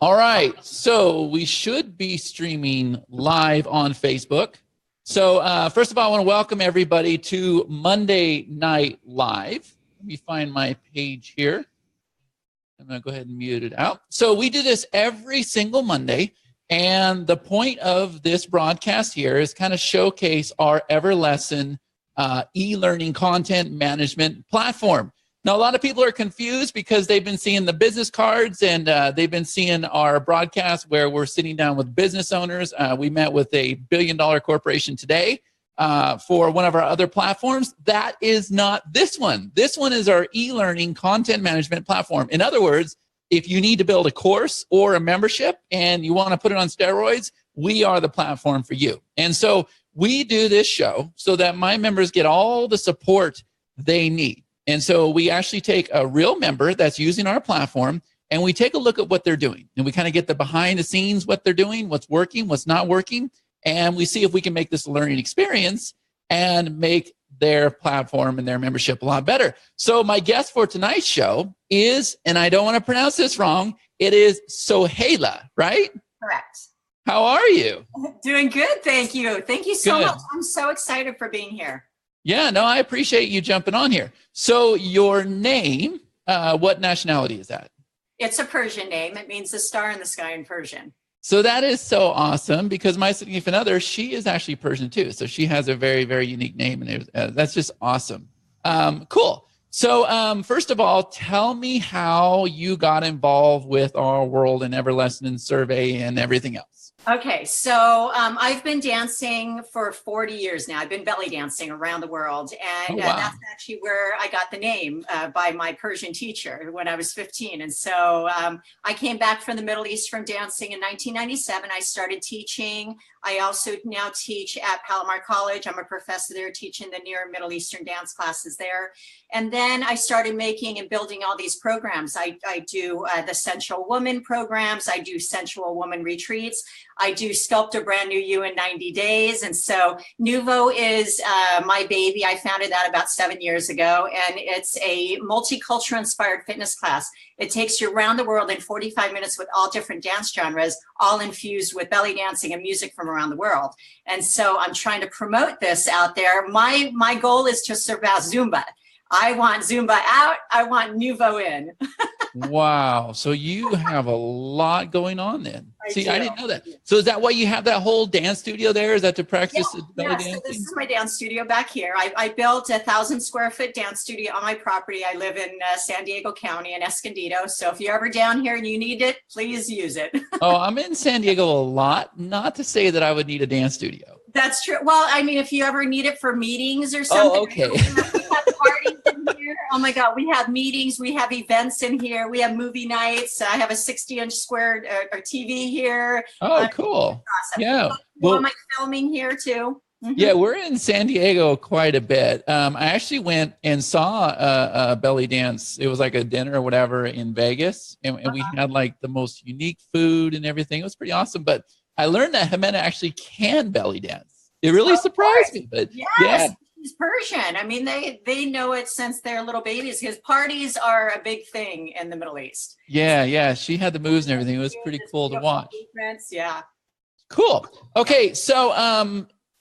All right, so we should be streaming live on Facebook. So first of all, I want to welcome everybody to Monday Night Live. Let me find my page here. I'm going to go ahead and mute it out. So we do this every single Monday, and the point of this broadcast here is kind of showcase our EverLesson e-learning content management platform. Now, a lot of people are confused because they've been seeing the business cards and they've been seeing our broadcast where we're sitting down with business owners. We met with a billion-dollar corporation today for one of our other platforms. That is not this one. This one is our e-learning content management platform. In other words, if you need to build a course or a membership and you want to put it on steroids, we are the platform for you. And so we do this show so that my members get all the support they need. And so we actually take a real member that's using our platform and we take a look at what they're doing. And we kind of get the behind the scenes, what they're doing, what's working, what's not working. And we see if we can make this a learning experience and make their platform and their membership a lot better. So my guest for tonight's show is, and I don't want to pronounce this wrong, it is Sohaila, right? Correct. How are you? Doing good, thank you. Thank you so much. I'm so excited for being here. Yeah, no, I appreciate you jumping on here. So your name, what nationality is that? It's a Persian name. It means the star in the sky in Persian. So that is so awesome because my significant other, she is actually Persian too. So she has a very, very unique name and that's just awesome. Cool. So first of all, tell me how you got involved with our World and EverLesson and survey and everything else. Okay, so I've been dancing for 40 years now. I've been belly dancing around the world, and that's actually where I got the name by my Persian teacher when I was 15. And so I came back from the Middle East from dancing in 1997. I started teaching. I also now teach at Palomar College. I'm a professor there teaching the Near Middle Eastern dance classes there. And then I started making and building all these programs. I do the Sensual Woman programs. I do Sensual Woman retreats. I do Sculpt a Brand New You in 90 days. And so Nuvo is my baby. I founded that about 7 years ago. And it's a multicultural inspired fitness class. It takes you around the world in 45 minutes with all different dance genres, all infused with belly dancing and music from around the world. And so I'm trying to promote this out there. My goal is to surpass Zumba. I want Zumba out. I want Nuvo in. Wow. So you have a lot going on then. I didn't know that. Yeah. So is that why you have that whole dance studio there? Is that to practice belly dancing? So this is my dance studio back here. I built a 1,000 square foot dance studio on my property. I live in San Diego County in Escondido. So if you're ever down here and you need it, please use it. Oh, I'm in San Diego a lot. Not to say that I would need a dance studio. That's true. Well, I mean, if you ever need it for meetings or something. Oh, okay. We have parties in here. Oh my God, we have meetings, we have events in here, we have movie nights. I have a 60-inch square TV here. Oh, cool. Awesome. Yeah. Well, am I filming here too? Mm-hmm. Yeah, we're in San Diego quite a bit. I actually went and saw a belly dance. It was like a dinner or whatever in Vegas, and we had like the most unique food and everything. It was pretty awesome. But I learned that Jimena actually can belly dance. It really surprised me. But yes. Yeah. She's Persian. I mean, they know it since they're little babies because parties are a big thing in the Middle East. Yeah. She had the moves and everything. It was pretty cool to watch. Yeah. Cool. Okay, so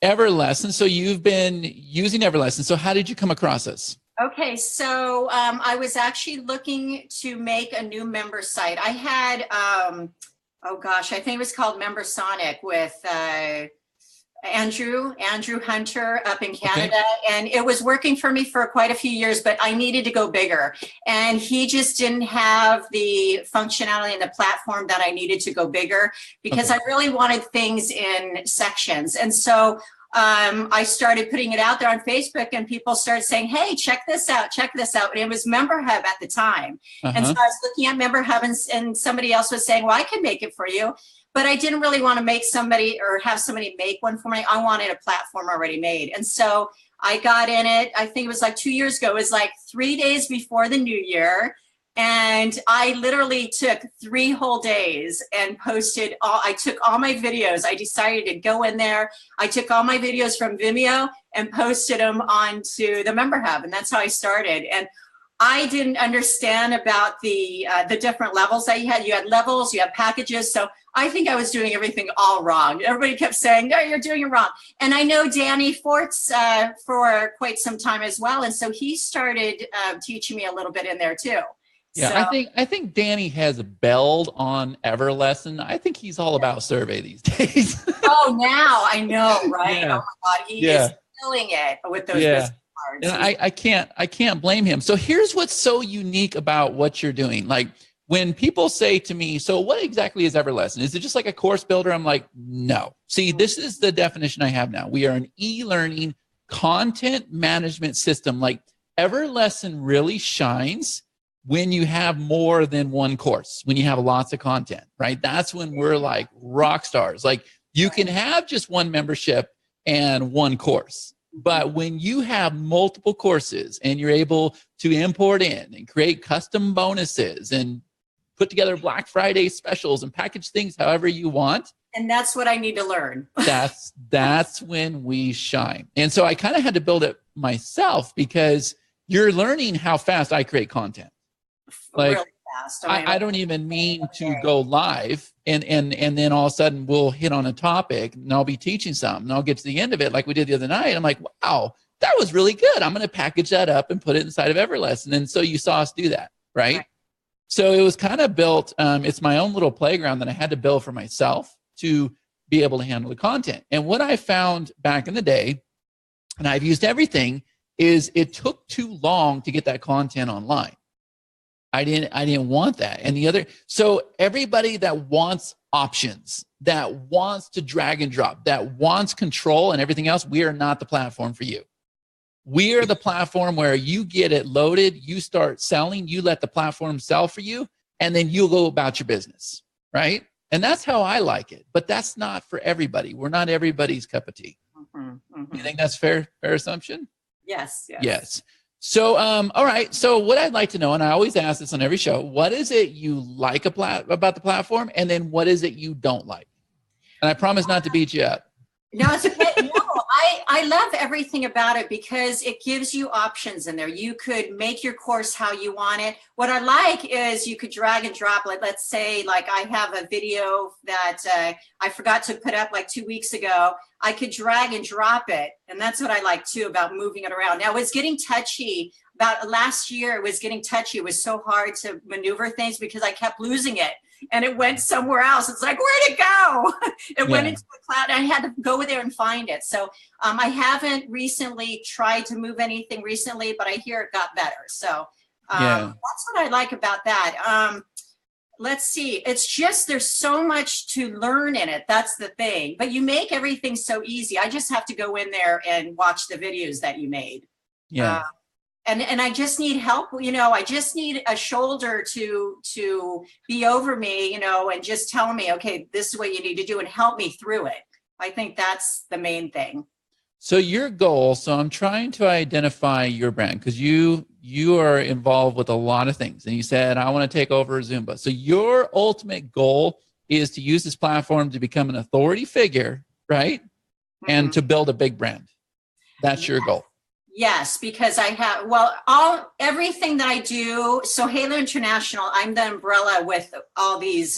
EverLesson. So you've been using EverLesson. So how did you come across us? Okay, so I was actually looking to make a new member site. I had, oh gosh, I think it was called Member Sonic with Andrew Hunter up in Canada. Okay. And it was working for me for quite a few years, but I needed to go bigger. And he just didn't have the functionality and the platform that I needed to go bigger because I really wanted things in sections. And so I started putting it out there on Facebook and people started saying, hey, check this out. And it was Member Hub at the time. And so I was looking at Member Hub and somebody else was saying, well, I can make it for you. But I didn't really want to make somebody or have somebody make one for me. I wanted a platform already made. And so I got in it, I think it was like 2 years ago. It was like 3 days before the new year. And I literally took 3 whole days and posted I took all my videos. I decided to go in there. I took all my videos from Vimeo and posted them onto the Member Hub. And that's how I started. And I didn't understand about the different levels that you had. You had levels, you had packages. So I think I was doing everything all wrong. Everybody kept saying, no, you're doing it wrong. And I know Danny Forts for quite some time as well. And so he started teaching me a little bit in there too. Yeah, so, I think Danny has bailed on EverLesson. I think he's all about survey these days. Oh, now I know, right? Yeah. Oh my God, he is killing it with those business cards. And I can't blame him. So here's what's so unique about what you're doing. Like when people say to me, so what exactly is EverLesson? Is it just like a course builder? I'm like, no. See, this is the definition I have now. We are an e-learning content management system. Like EverLesson really shines when you have more than one course, when you have lots of content, right? That's when we're like rock stars. Like you can have just one membership and one course. But when you have multiple courses and you're able to import in and create custom bonuses and put together Black Friday specials and package things however you want. And that's what I need to learn. that's when we shine. And so I kind of had to build it myself because you're learning how fast I create content. Like really fast. I don't even mean to go live and then all of a sudden we'll hit on a topic and I'll be teaching something and I'll get to the end of it like we did the other night. I'm like, wow, that was really good. I'm going to package that up and put it inside of EverLesson. And so you saw us do that, right? So it was kind of built, it's my own little playground that I had to build for myself to be able to handle the content. And what I found back in the day, and I've used everything, is it took too long to get that content online. I didn't want that. And so everybody that wants options, that wants to drag and drop, that wants control and everything else, we are not the platform for you. We are the platform where you get it loaded, you start selling, you let the platform sell for you, and then you'll go about your business, right? And that's how I like it. But that's not for everybody. We're not everybody's cup of tea. You think that's fair assumption? Yes. So, all right. So what I'd like to know, and I always ask this on every show, what is it you like about the platform? And then what is it you don't like? And I promise not to beat you up. No, it's okay. No, I love everything about it because it gives you options in there. You could make your course how you want it. What I like is you could drag and drop. Like, let's say, like I have a video that I forgot to put up like 2 weeks ago. I could drag and drop it. And that's what I like too about moving it around. Now it's getting touchy. About last year, it was getting touchy. It was so hard to maneuver things because I kept losing it. And it went somewhere else. It's like, where'd it go? It went into the cloud. And I had to go there and find it. So I haven't recently tried to move anything recently, but I hear it got better. So that's what I like about that. Let's see. It's just there's so much to learn in it. That's the thing. But you make everything so easy. I just have to go in there and watch the videos that you made. Yeah. And I just need help, I just need a shoulder to be over me, and just tell me, okay, this is what you need to do and help me through it. I think that's the main thing. So your goal, so I'm trying to identify your brand because you are involved with a lot of things. And you said, I want to take over Zumba. So your ultimate goal is to use this platform to become an authority figure, right? Mm-hmm. And to build a big brand. That's your goal. Yes, because I have, everything that I do. So Halo International, I'm the umbrella with all these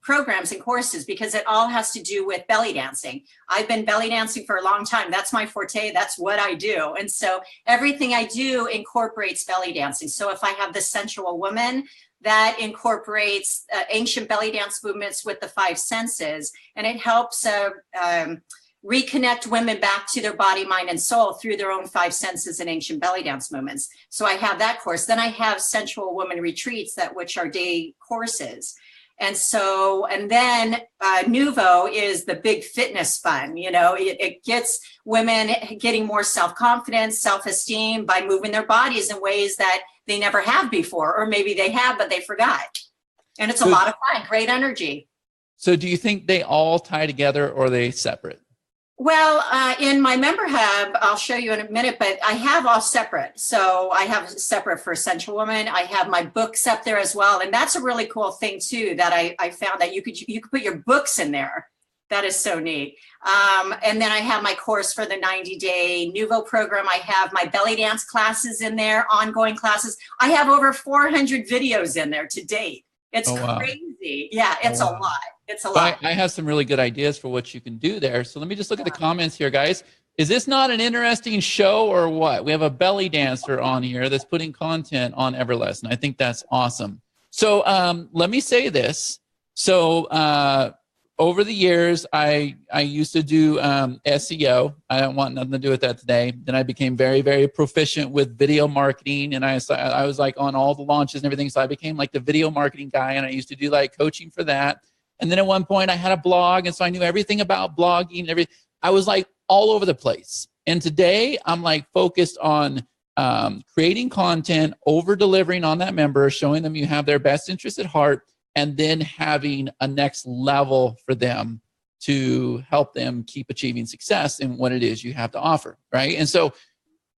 programs and courses because it all has to do with belly dancing. I've been belly dancing for a long time. That's my forte. That's what I do. And so everything I do incorporates belly dancing. So if I have the sensual woman, that incorporates ancient belly dance movements with the 5 senses, and it helps reconnect women back to their body, mind, and soul through their own 5 senses and ancient belly dance movements. So I have that course. Then I have sensual woman retreats, which are day courses. And then Nuvo is the big fitness fun. It gets women getting more self-confidence, self-esteem by moving their bodies in ways that they never have before, or maybe they have, but they forgot. And it's a lot of fun, great energy. So do you think they all tie together or are they separate? Well, in my member hub, I'll show you in a minute, but I have all separate. So I have separate for Sensual Woman. I have my books up there as well. And that's a really cool thing too, that I found that you could put your books in there. That is so neat. And then I have my course for the 90-day Nuvo program. I have my belly dance classes in there, ongoing classes. I have over 400 videos in there to date. It's crazy. Yeah, it's a lot. It's a lot. I have some really good ideas for what you can do there. So let me just look at the comments here, guys. Is this not an interesting show or what? We have a belly dancer on here that's putting content on EverLesson. I think that's awesome. So let me say this. So over the years, I used to do SEO. I don't want nothing to do with that today. Then I became very, very proficient with video marketing, and I was like on all the launches and everything. So I became like the video marketing guy, and I used to do like coaching for that. And then at one point, I had a blog, and so I knew everything about blogging and everything. I was like all over the place. And today, I'm like focused on creating content, over delivering on that member, showing them you have their best interest at heart, and then having a next level for them to help them keep achieving success in what it is you have to offer, right? And so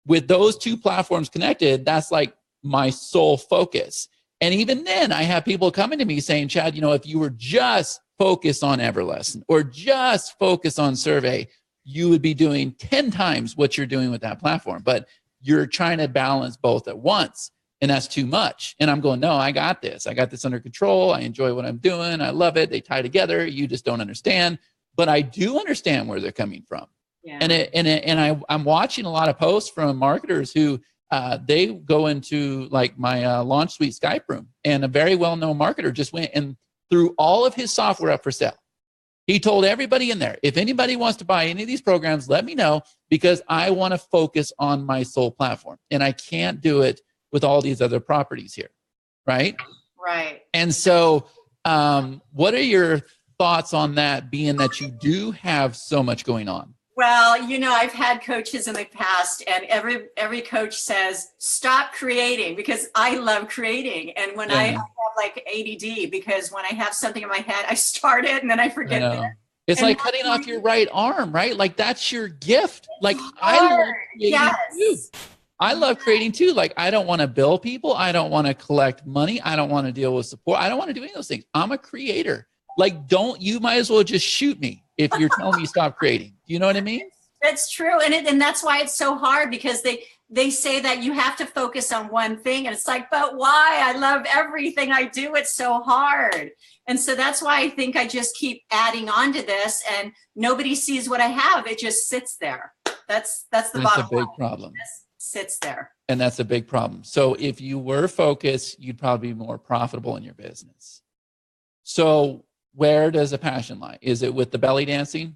with those two platforms connected, that's like my sole focus. And even then, I have people coming to me saying, Chad, you know, if you were just focused on EverLesson or just focused on Survey, you would be doing 10 times what you're doing with that platform. But you're trying to balance both at once. And that's too much. And I'm going, no, I got this. I got this under control. I enjoy what I'm doing. I love it. They tie together. You just don't understand. But I do understand where they're coming from. Yeah. And I'm watching a lot of posts from marketers who they go into like my Launch Suite Skype room. And a very well-known marketer just went and threw all of his software up for sale. He told everybody in there, if anybody wants to buy any of these programs, let me know, because I want to focus on my sole platform. And I can't do it with all these other properties here, right? Right. And so what are your thoughts on that, being that you do have so much going on? Well, you know, I've had coaches in the past, and every coach says, stop creating, because I love creating. And when I have like ADD, because when I have something in my head, I start it and then I forget it. It's like cutting off your right arm, right? Like that's your gift. Like I love creating too. I love creating too. Like I don't want to bill people. I don't want to collect money. I don't want to deal with support. I don't want to do any of those things. I'm a creator. Like, you might as well just shoot me if you're telling me stop creating. Do you know what I mean? That's true. And that's why it's so hard, because they say that you have to focus on one thing. And it's like, but why? I love everything I do. It's so hard. And so that's why I think I just keep adding on to this, and nobody sees what I have. It just sits there. That's the bottom line. That's a big problem. Sits there. And that's a big problem. So if you were focused, you'd probably be more profitable in your business. So where does the passion lie? Is it with the belly dancing?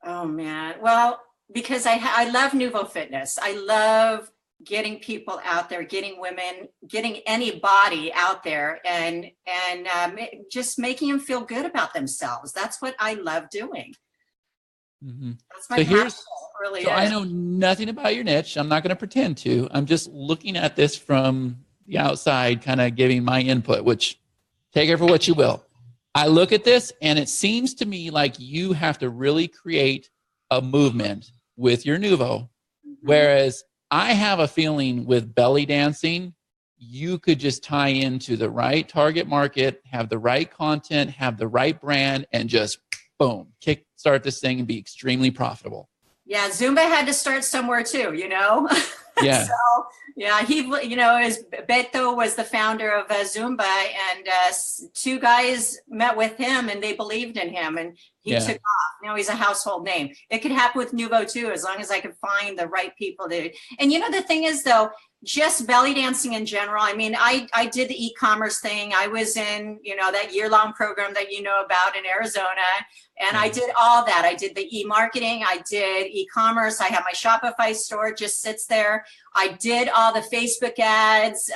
Oh man. Well, because I love Nuvo Fitness. I love getting people out there, getting women, getting anybody out there, and just making them feel good about themselves. That's what I love doing. Mm-hmm. That's my passion. Really so I know nothing about your niche. I'm not going to pretend to. I'm just looking at this from the outside, kind of giving my input, which take it for what you will. I look at this and it seems to me like you have to really create a movement with your Nuvo, whereas I have a feeling with belly dancing, you could just tie into the right target market, have the right content, have the right brand, and just boom, kickstart this thing and be extremely profitable. Yeah, Zumba had to start somewhere too, you know? Yeah. So, yeah, he, you know, Beto was the founder of Zumba, and two guys met with him and they believed in him, and he took off. Now he's a household name. It could happen with Nuvo too, as long as I could find the right people to. And you know, the thing is though, just belly dancing in general. I mean, I did the e-commerce thing. I was in, you know, that year-long program that you know about in Arizona. And I did all that. I did the e-marketing. I did e-commerce. I have my Shopify store, it just sits there. I did all the Facebook ads.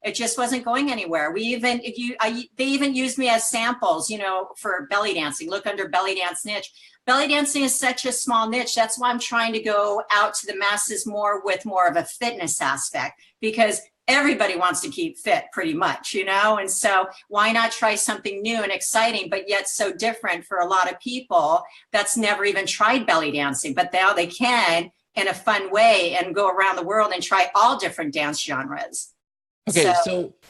It just wasn't going anywhere. They even used me as samples, you know, for belly dancing. Look under belly dance niche. Belly dancing is such a small niche. That's why I'm trying to go out to the masses more with more of a fitness aspect, because everybody wants to keep fit pretty much, you know? And so why not try something new and exciting, but yet so different for a lot of people that's never even tried belly dancing, but now they can in a fun way and go around the world and try all different dance genres. Okay,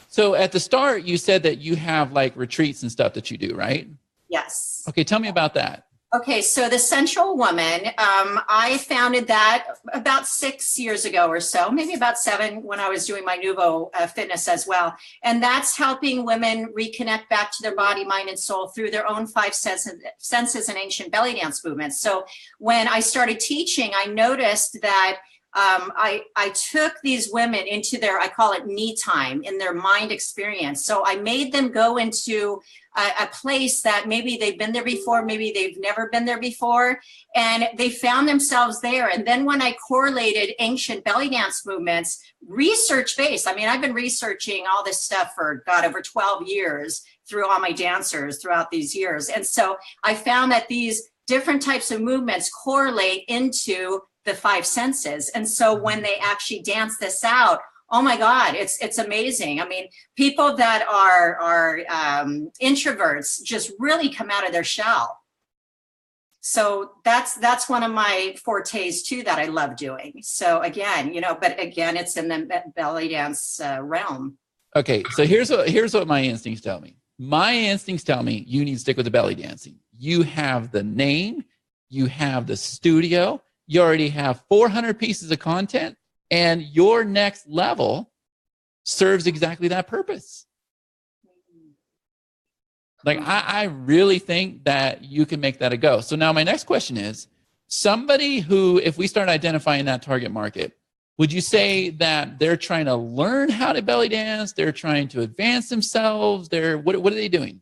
so at the start, you said that you have like retreats and stuff that you do, right? Yes. Okay, tell me about that. Okay, so the Sensual Woman, I founded that about 6 years ago or so, maybe about 7 when I was doing my Nuvo fitness as well. And that's helping women reconnect back to their body, mind, and soul through their own 5 senses and ancient belly dance movements. So when I started teaching, I noticed that I took these women into their, I call it me time, in their mind experience. So I made them go into a place that maybe they've been there before, maybe they've never been there before, and they found themselves there. And then when I correlated ancient belly dance movements, research-based, I mean, I've been researching all this stuff for, God, over 12 years through all my dancers throughout these years. And so I found that these different types of movements correlate into the 5 senses. And so when they actually dance this out, oh my God, it's amazing. I mean, people that are introverts just really come out of their shell. So that's one of my fortes too that I love doing. So again, but again, it's in the belly dance realm. Okay, so here's what my instincts tell me. My instincts tell me you need to stick with the belly dancing. You have the name, you have the studio, you already have 400 pieces of content, and your next level serves exactly that purpose. Like, I really think that you can make that a go. So now my next question is, somebody who, if we start identifying that target market, would you say that they're trying to learn how to belly dance? They're trying to advance themselves? What are they doing?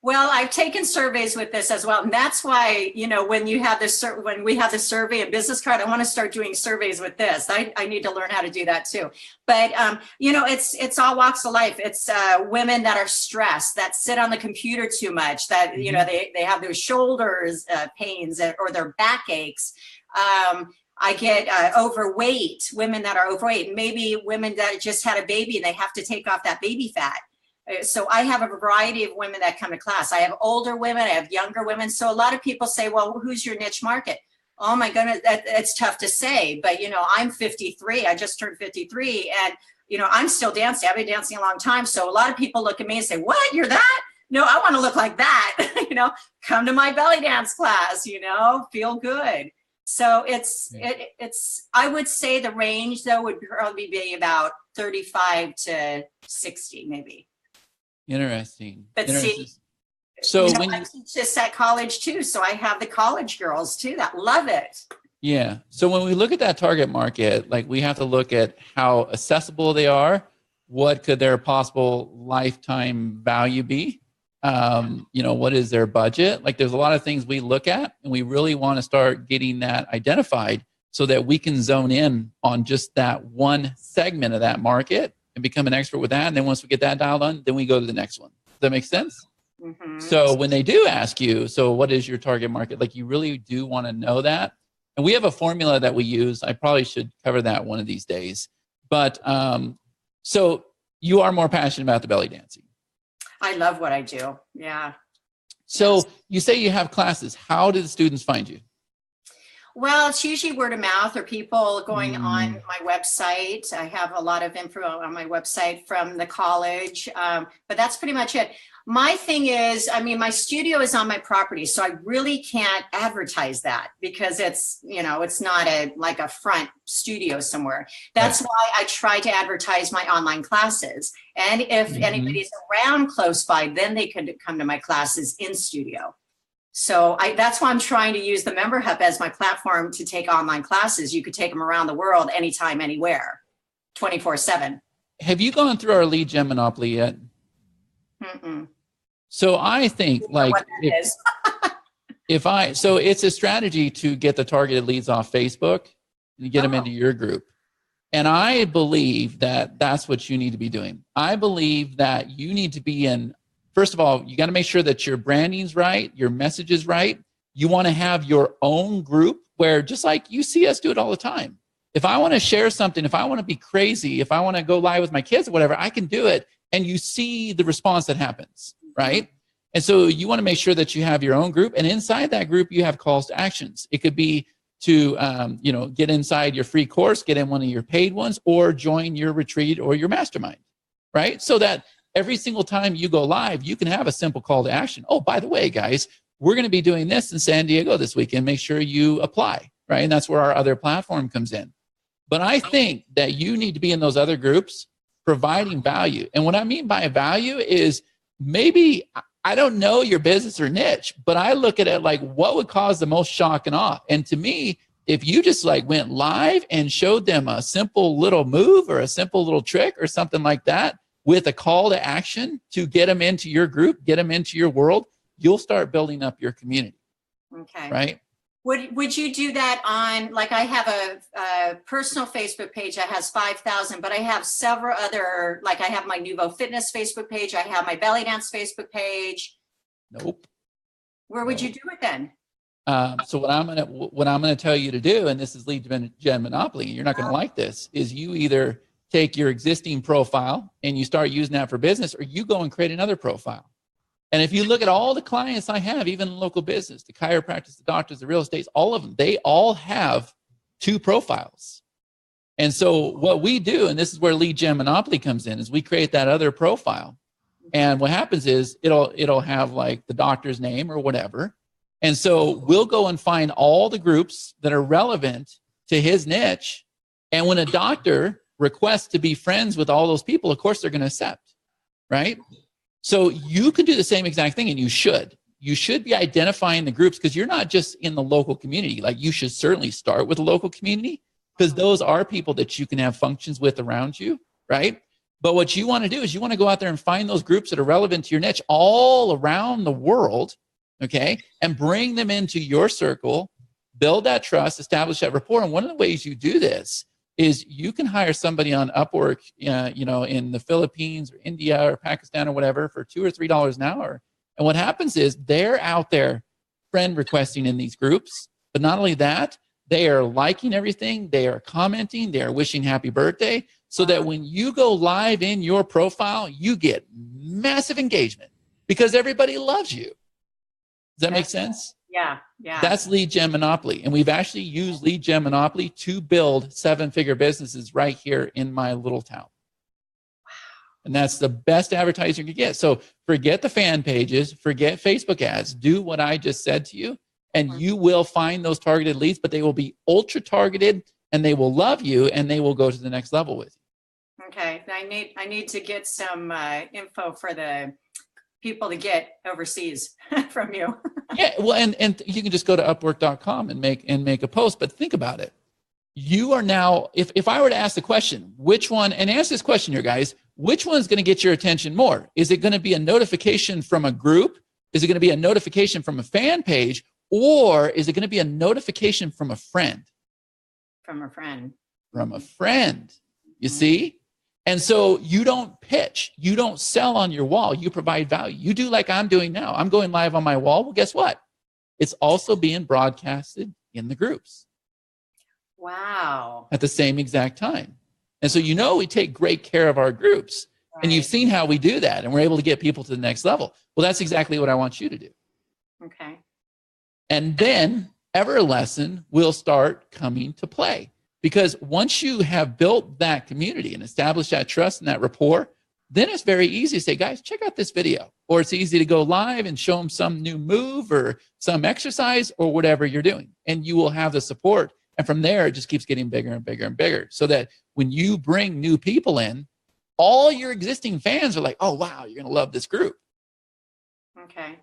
Well, I've taken surveys with this as well. And that's why, when you have this, when we have the survey and business card, I want to start doing surveys with this. I need to learn how to do that too. But, it's all walks of life. It's women that are stressed, that sit on the computer too much, that, they have those shoulders pains or their back aches. I get overweight, women that are overweight, maybe women that just had a baby and they have to take off that baby fat. So I have a variety of women that come to class. I have older women, I have younger women. So a lot of people say, well, who's your niche market? Oh my goodness, it's tough to say. But, I'm 53. I just turned 53. And, I'm still dancing. I've been dancing a long time. So a lot of people look at me and say, what, you're that? No, I want to look like that. Come to my belly dance class, feel good. So it's, I would say the range though would probably be about 35 to 60 maybe. Interesting. But Interesting. see, so I teach this at college too. So I have the college girls too that love it. Yeah. So when we look at that target market, like we have to look at how accessible they are. What could their possible lifetime value be? What is their budget? Like there's a lot of things we look at, and we really want to start getting that identified so that we can zone in on just that one segment of that market and become an expert with that. And then once we get that dialed on, then we go to the next one. Does that make sense? Mm-hmm. So when they do ask you, so what is your target market? Like you really do want to know that. And we have a formula that we use. I probably should cover that one of these days. But so you are more passionate about the belly dancing. I love what I do. Yeah. So you say you have classes. How do the students find you? Well, it's usually word of mouth or people going on my website. I have a lot of info on my website from the college, but that's pretty much it. My thing is, my studio is on my property, so I really can't advertise that because it's, it's not like a front studio somewhere. That's why I try to advertise my online classes. And if anybody's around close by, then they could come to my classes in studio. So that's why I'm trying to use the Member Hub as my platform to take online classes. You could take them around the world, anytime, anywhere, 24/7. Have you gone through our lead gen monopoly yet? Mm-mm. So I think so it's a strategy to get the targeted leads off Facebook and get them into your group. And I believe that that's what you need to be doing. I believe that you need to be in, first of all, you got to make sure that your branding's right, your message is right. You want to have your own group where, just like you see us do it all the time. If I want to share something, if I want to be crazy, if I want to go live with my kids or whatever, I can do it. And you see the response that happens, right? And so you want to make sure that you have your own group. And inside that group, you have calls to actions. It could be to, get inside your free course, get in one of your paid ones, or join your retreat or your mastermind, right? So that every single time you go live, you can have a simple call to action. Oh, by the way, guys, we're going to be doing this in San Diego this weekend. Make sure you apply, right? And that's where our other platform comes in. But I think that you need to be in those other groups providing value. And what I mean by value is maybe, I don't know your business or niche, but I look at it like what would cause the most shock and awe. And to me, if you just like went live and showed them a simple little move or a simple little trick or something like that with a call to action to get them into your group, get them into your world, you'll start building up your community. Okay. Right? Would you do that on, like I have a personal Facebook page that has 5,000, but I have several other, like I have my Nuvo Fitness Facebook page, I have my Belly Dance Facebook page. Nope. Where would you do it then? So what I'm gonna tell you to do, and this is lead gen monopoly, and you're not gonna like this, is you either take your existing profile and you start using that for business, or you go and create another profile. And if you look at all the clients I have, even in local business, the chiropractors, the doctors, the real estates, all of them, they all have 2 profiles. And so what we do, and this is where lead gen monopoly comes in, is we create that other profile. And what happens is it'll have like the doctor's name or whatever. And so we'll go and find all the groups that are relevant to his niche. And when a doctor requests to be friends with all those people, of course they're going to accept, right? So you can do the same exact thing, and you should. You should be identifying the groups, because you're not just in the local community. Like, you should certainly start with the local community, because those are people that you can have functions with around you, right? But what you want to do is you want to go out there and find those groups that are relevant to your niche all around the world, okay? And bring them into your circle, build that trust, establish that rapport. And one of the ways you do this is you can hire somebody on Upwork, in the Philippines or India or Pakistan or whatever for $2 or $3 an hour. And what happens is they're out there friend requesting in these groups. But not only that, they are liking everything. They are commenting. They are wishing happy birthday. So that when you go live in your profile, you get massive engagement because everybody loves you. Does that make sense? Yeah. That's lead gen monopoly. And we've actually used lead gen monopoly to build 7-figure businesses right here in my little town. Wow. And that's the best advertising you can get. So forget the fan pages, forget Facebook ads, do what I just said to you, and you will find those targeted leads, but they will be ultra targeted, and they will love you, and they will go to the next level with you. Okay. I need to get some info for the people to get overseas from you. Yeah, well, and you can just go to upwork.com and make a post. But think about it. You are now, if I were to ask the question, which one, and answer this question here, guys, which one's going to get your attention more? Is it going to be a notification from a group? Is it going to be a notification from a fan page? Or is it going to be a notification from a friend? From a friend. From a friend. You see? And so you don't pitch, you don't sell on your wall, you provide value. You do like I'm doing now. I'm going live on my wall. Well, guess what? It's also being broadcasted in the groups. Wow. At the same exact time. And so, we take great care of our groups. Right. And you've seen how we do that, and we're able to get people to the next level. Well, that's exactly what I want you to do. Okay. And then EverLesson will start coming to play. Because once you have built that community and established that trust and that rapport, then it's very easy to say, guys, check out this video. Or it's easy to go live and show them some new move or some exercise or whatever you're doing. And you will have the support. And from there, it just keeps getting bigger and bigger and bigger. So that when you bring new people in, all your existing fans are like, oh, wow, you're going to love this group. Okay.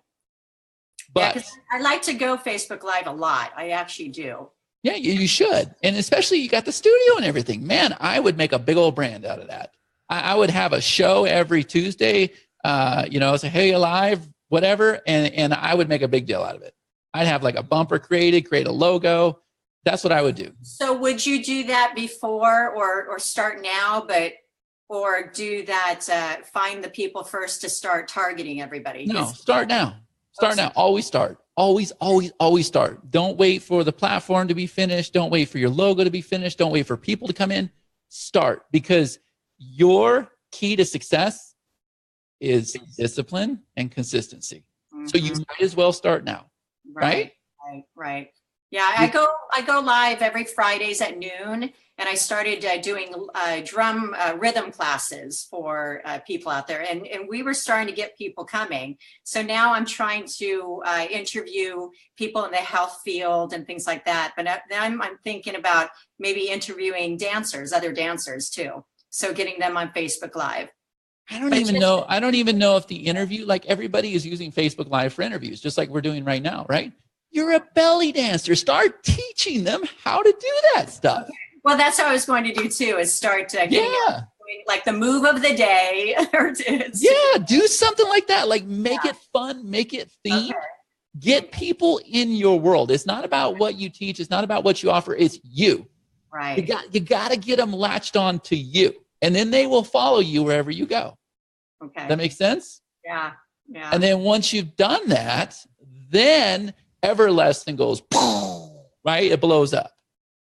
But yeah, I like to go Facebook Live a lot. I actually do. Yeah, you should. And especially you got the studio and everything. Man, I would make a big old brand out of that. I would have a show every Tuesday, say, hey, live, whatever. And I would make a big deal out of it. I'd have like a bumper create a logo. That's what I would do. So would you do that before or start now, or do that, find the people first to start targeting everybody? No, start now. Start now. Always start. Always start. Don't wait for the platform to be finished. Don't wait for your logo to be finished. Don't wait for people to come in. Start, because your key to success is discipline and consistency. Mm-hmm. So you might as well start now. Right. Yeah. I I go live every Fridays at noon, and I started doing drum rhythm classes for people out there, and we were starting to get people coming. So now I'm trying to interview people in the health field and things like that. But then I'm thinking about maybe interviewing dancers, other dancers too. So getting them on Facebook Live. I don't even know if the interview, like everybody is using Facebook Live for interviews, just like we're doing right now, right? You're a belly dancer. Start teaching them how to do that stuff. Okay. Well, that's what I was going to do too, is start getting like the move of the day. Do something like that. Like make it fun, make it themed. Okay. Get people in your world. It's not about what you teach. It's not about what you offer. It's you. Right. You got to get them latched on to you, and then they will follow you wherever you go. Okay. That makes sense? Yeah. Yeah. And then once you've done that, then EverLesson goes, right? It blows up.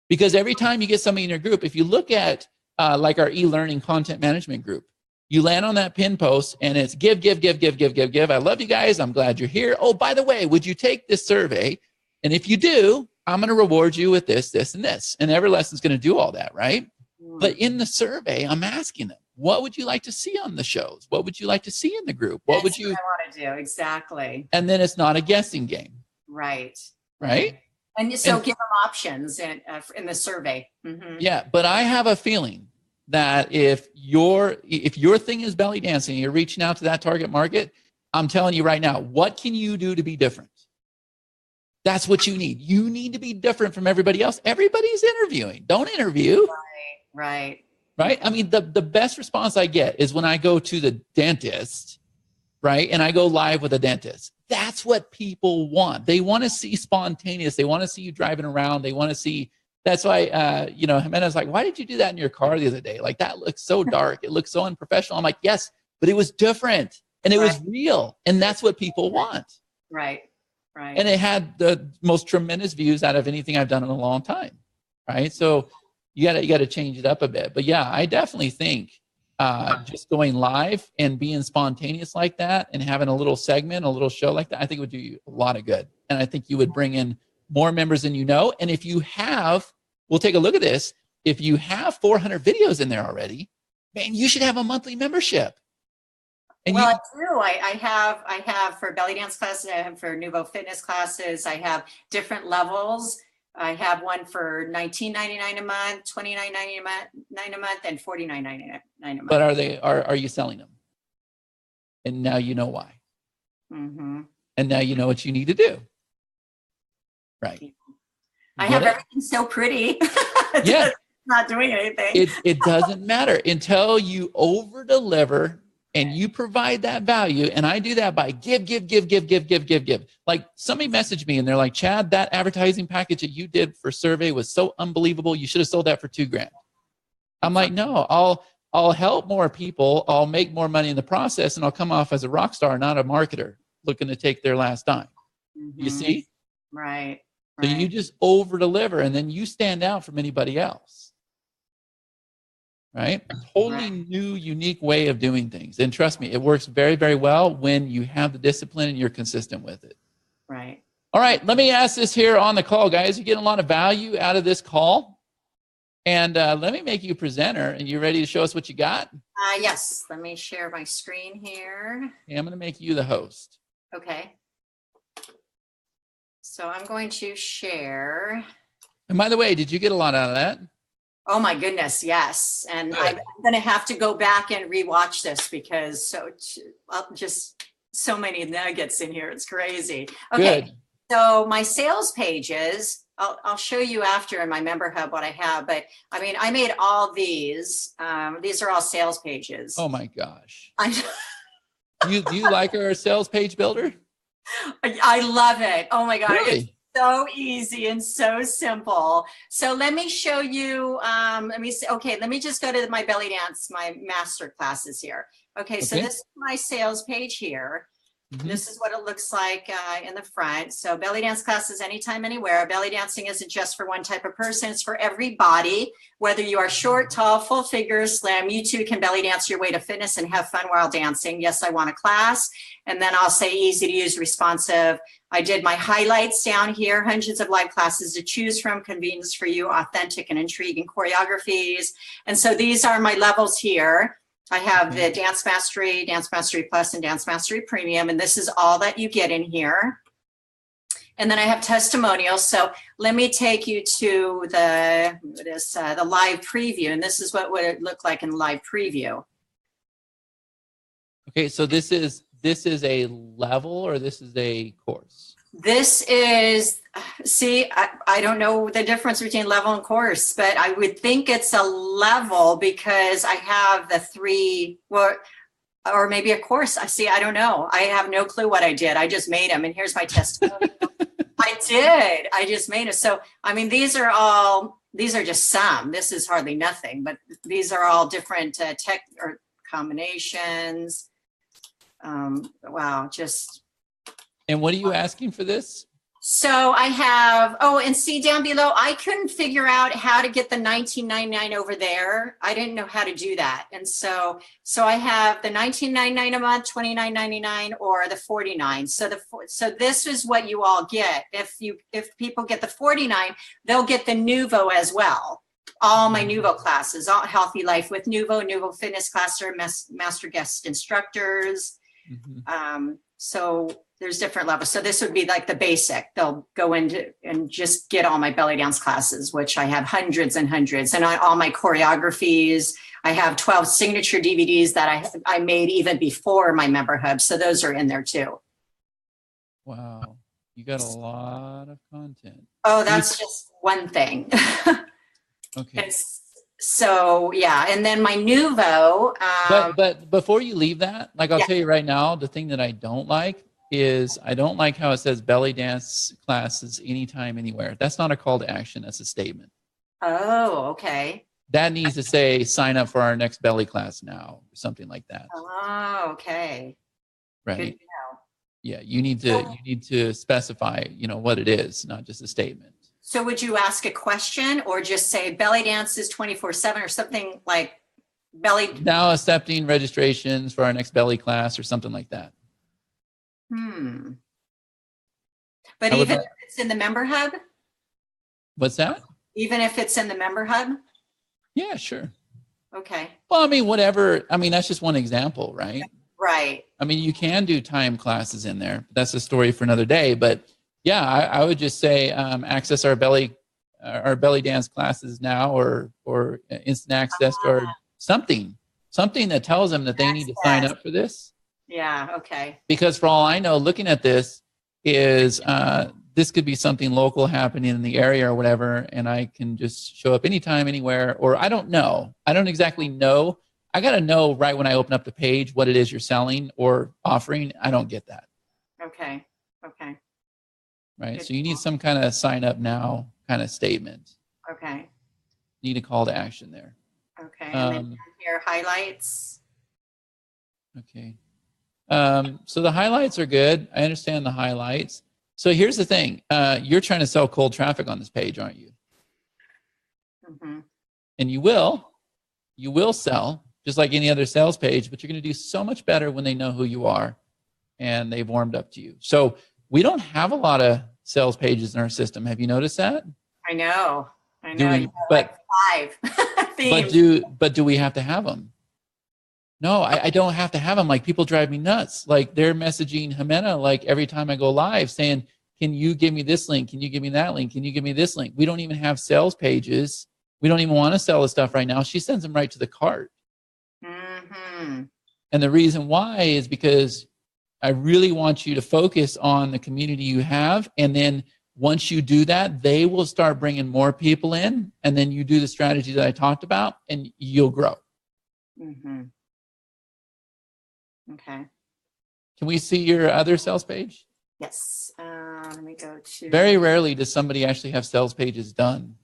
Because every time you get somebody in your group, if you look at like our e-learning content management group, you land on that pin post and it's give. I love you guys. I'm glad you're here. Oh, by the way, would you take this survey? And if you do, I'm going to reward you with this, this, and this. And EverLesson's going to do all that, right? But in the survey, I'm asking them, what would you like to see on the shows? What would you like to see in the group? What would you? What I want to do, exactly. And then it's not a guessing game. Right. And so give them options in the survey. Mm-hmm. Yeah, but I have a feeling that if your thing is belly dancing, you're reaching out to that target market, I'm telling you right now, what can you do to be different? That's what you need. You need to be different from everybody else. Everybody's interviewing. Don't interview. Right. I mean, the best response I get is when I go to the dentist, right? And I go live with a dentist. That's what people want. They want to see spontaneous. They want to see you driving around. They want to see. That's why, Jimena's like, why did you do that in your car the other day? Like, that looks so dark. It looks so unprofessional. I'm like, yes, but it was different and it was real. And that's what people want. Right. And it had the most tremendous views out of anything I've done in a long time. Right. So you got to change it up a bit. But yeah, I definitely think just going live and being spontaneous like that and having a little segment, a little show like that, I think it would do you a lot of good. And I think you would bring in more members than you know. And if you have, we'll take a look at this. If you have 400 videos in there already, man, you should have a monthly membership. And I do. I have for belly dance classes. I have for Nuvo fitness classes. I have different levels. I have one for $19.99 a month, $29.99 a month, and $49.99 a month. But are you selling them? And now you know why. Mm-hmm. And now you know what you need to do. Right. I have everything so pretty. Yeah. Not doing anything. It doesn't matter until you over deliver and you provide that value. And I do that by give. Like somebody messaged me and they're like, Chad, that advertising package that you did for survey was so unbelievable. You should have sold that for $2,000. I'm like, no, I'll help more people. I'll make more money in the process and I'll come off as a rock star, not a marketer looking to take their last dime. Mm-hmm. You see? Right. So you just over deliver and then you stand out from anybody else. Right? Totally new, unique way of doing things. And trust me, it works very, very well when you have the discipline and you're consistent with it. Right. All right. Let me ask this here on the call, guys. You get a lot of value out of this call. And let me make you a presenter. And you ready to show us what you got? Yes. Let me share my screen here. Okay, I'm going to make you the host. Okay. So I'm going to share. And by the way, did you get a lot out of that? Oh my goodness, yes. And I'm going to have to go back and rewatch this because just so many nuggets in here. It's crazy. Okay. Good. So my sales pages, I'll show you after in my member hub what I have, but I mean, I made all these. These are all sales pages. Oh my gosh. Do you like our sales page builder? I love it. Oh my God. Really? It's so easy and so simple. So let me show you, let me just go to my belly dance, my master classes here. Okay, so this is my sales page here. Mm-hmm. This is what it looks like in the front. So belly dance classes anytime, anywhere. Belly dancing isn't just for one type of person. It's for every body, whether you are short, tall, full figure, slim. You too can belly dance your way to fitness and have fun while dancing. Yes, I want a class. And then I'll say easy to use, responsive. I did my highlights down here, hundreds of live classes to choose from, convenience for you, authentic and intriguing choreographies. And so these are my levels here. I have the Dance Mastery Plus, and Dance Mastery Premium, and this is all that you get in here. And then I have testimonials. So let me take you to the live preview, and this is what would it look like in live preview. Okay, so this is a level, or this is a course? This is, see, I don't know the difference between level and course, but I would think it's a level because I have the three, well, or maybe a course. I don't know. I have no clue what I did. I just made them, and here's my testimonial. I just made it. So, I mean, these are just some. This is hardly nothing, but these are all different tech or combinations. Wow, just. And what are you asking for this? So I have, and see down below, I couldn't figure out how to get the $19.99 over there. I didn't know how to do that. And so I have the $19.99 a month, $29.99, or the $49. So this is what you all get. If people get the $49, they'll get the Nuvo as well. All my Nuvo classes, all Healthy Life with Nuvo Fitness class, or master guest instructors. Mm-hmm. So there's different levels. So this would be like the basic. They'll go into and just get all my belly dance classes, which I have hundreds and hundreds, and all my choreographies. I have 12 signature DVDs that I made even before my member hub. So those are in there too. Wow. You got a lot of content. Oh, that's just one thing. Okay. So yeah, and then my Nuvo. But before you leave that, like I'll tell you right now, the thing that I don't like is I don't like how it says belly dance classes anytime, anywhere. That's not a call to action. That's a statement. Oh, okay. That needs to say sign up for our next belly class now, or something like that. Oh, okay. Right. Good to know. Yeah, you need to specify, what it is, not just a statement. So would you ask a question or just say belly dance is 24/7 or something like belly? Now accepting registrations for our next belly class or something like that. But even if it's in the member hub? What's that? Even if it's in the member hub? Yeah, sure. Okay. Well, I mean, whatever. I mean, that's just one example, right? Right. I mean, you can do time classes in there. That's a story for another day. But yeah, I would just say access our belly dance classes now, or instant access or something that tells them that they need to sign up for this. Yeah. Okay. Because for all I know, looking at this is this could be something local happening in the area or whatever, and I can just show up anytime, anywhere, or I don't know. I don't exactly know. I got to know right when I open up the page what it is you're selling or offering. I don't get that. Okay. Right. Good. So you need some kind of sign up now kind of statement. Okay. Need a call to action there. Okay. And then here, highlights. Okay. So the highlights are good. I understand the highlights. So here's the thing. You're trying to sell cold traffic on this page, aren't you? Mm-hmm. And you will sell just like any other sales page, but you're going to do so much better when they know who you are and they've warmed up to you. So we don't have a lot of sales pages in our system. Have you noticed that? I know. But like 5 themes. But do we have to have them? No, I don't have to have them. Like, people drive me nuts. Like, they're messaging Jimena like every time I go live saying, can you give me this link? Can you give me that link? Can you give me this link? We don't even have sales pages. We don't even want to sell the stuff right now. She sends them right to the cart. Mm-hmm. And the reason why is because I really want you to focus on the community you have. And then once you do that, they will start bringing more people in. And then you do the strategy that I talked about and you'll grow. Mm-hmm. Okay. Can we see your other sales page? Yes. Let me go to. Very rarely does somebody actually have sales pages done.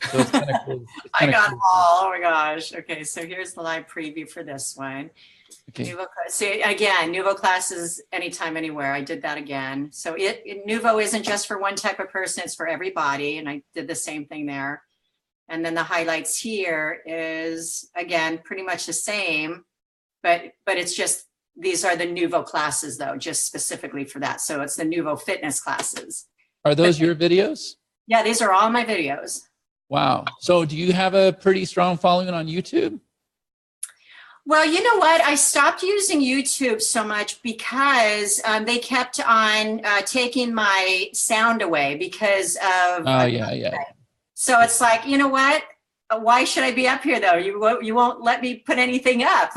So it's kind of cool. I got them all. Oh my gosh. Okay. So here's the live preview for this one. Okay. So again, Nuvo classes anytime, anywhere. I did that again. So Nuvo isn't just for one type of person, it's for everybody. And I did the same thing there. And then the highlights here is, again, pretty much the same, but it's just, these are the Nuvo classes though, just specifically for that. So it's the Nuvo fitness classes. Are those your videos? Yeah, these are all my videos. Wow. So do you have a pretty strong following on YouTube? Well, you know what? I stopped using YouTube so much because they kept on taking my sound away because of. Oh, yeah. So it's like, you know what? Why should I be up here though? You won't let me put anything up.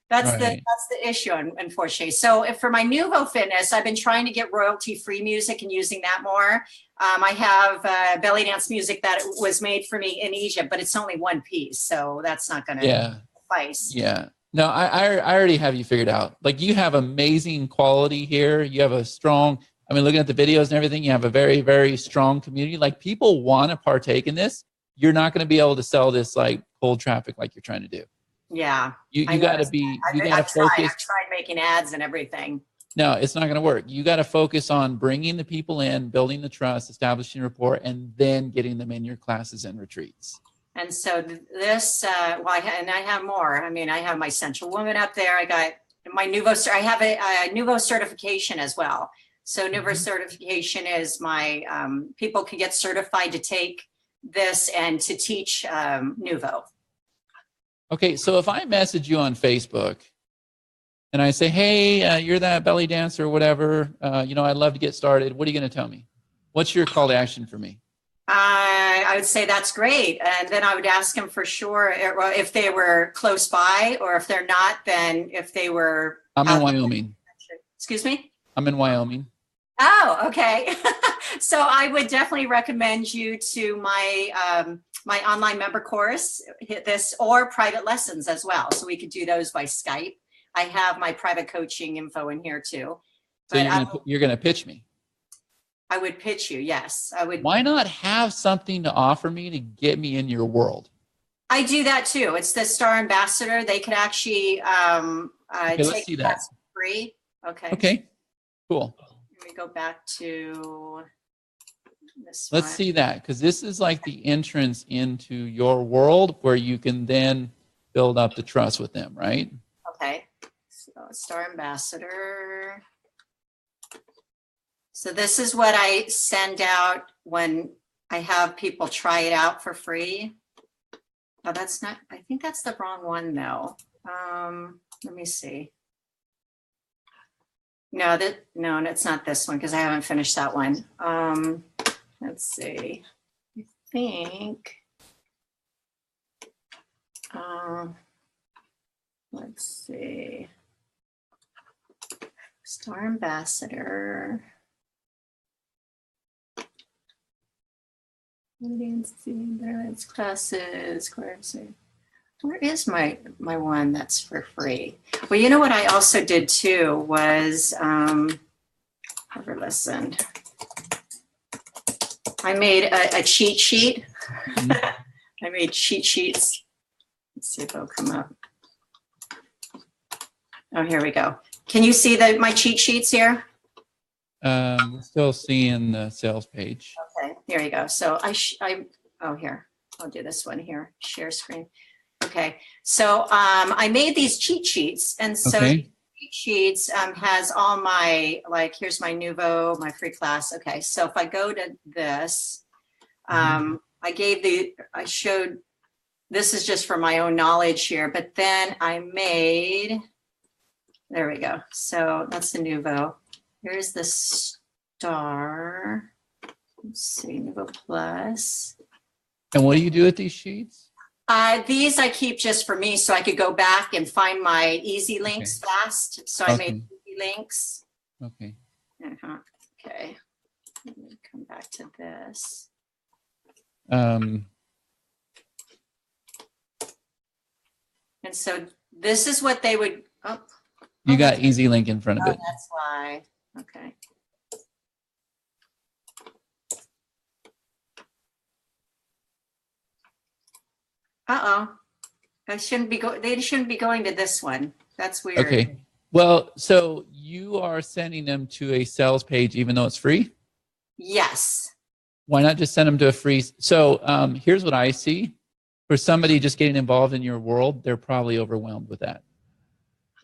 That's the issue, unfortunately. So for my Nuvo Fitness, I've been trying to get royalty-free music and using that more. I have belly dance music that was made for me in Egypt, but it's only one piece, so that's not going to suffice. Yeah. No, I already have you figured out. Like, you have amazing quality here. You have a strong, I mean, looking at the videos and everything, you have a very, very strong community. Like, people want to partake in this. You're not going to be able to sell this like cold traffic like you're trying to do. Yeah. You got to be, you got to focus. I've tried making ads and everything. No, it's not going to work. You got to focus on bringing the people in, building the trust, establishing rapport, and then getting them in your classes and retreats. And so this, and I have more. I mean, I have my Central Woman up there. I got my Nuvo, I have a Nuvo certification as well. So Nuvo certification is my, people can get certified to take this and to teach Nuvo. Okay, so if I message you on Facebook and I say, hey, you're that belly dancer or whatever, I'd love to get started. What are you going to tell me? What's your call to action for me? I would say that's great. And then I would ask them for sure if they were close by, or if they're not, then if they were. I'm in Wyoming. Excuse me? I'm in Wyoming. Oh, okay. So I would definitely recommend you to my my online member course, hit this, or private lessons as well. So we could do those by Skype. I have my private coaching info in here too. So you're going to pitch me? I would pitch you, yes. I would. Why not have something to offer me to get me in your world? I do that too. It's the Star Ambassador. They could actually let's see that for free. Okay. Okay, cool. Let me go back to this Let's one. see that, because this is like the entrance into your world where you can then build up the trust with them, right? Okay. So Star Ambassador. So this is what I send out when I have people try it out for free. Oh, that's not, I think that's the wrong one though. Let me see. No, it's not this one because I haven't finished that one. Let's see. I think, let's see. Star Ambassador. It's classes, courses. Where is my one that's for free? Well, you know what I also did too was EverLesson. I made a cheat sheet. I made cheat sheets. Let's see if it'll come up. Oh, here we go. Can you see my cheat sheets here? We're still seeing the sales page. Okay, here you go. So here, I'll do this one here, share screen. Okay, so I made these cheat sheets, and so cheat sheets has all my, like, here's my Nuvo, my free class. Okay, so if I go to this, I showed, this is just for my own knowledge here, but then I made, there we go. So that's the Nuvo. Here's the Star. Let's see, Nuvo Plus. And what do you do with these sheets? These I keep just for me so I could go back and find my easy links fast. So I made easy links. Okay. Okay. Let me come back to this. And so this is what they would, you got easy link in front of it. That's why. Okay. They shouldn't be going to this one. That's weird. Okay. Well, so you are sending them to a sales page, even though it's free? Yes. Why not just send them to a free? So here's what I see. For somebody just getting involved in your world, they're probably overwhelmed with that.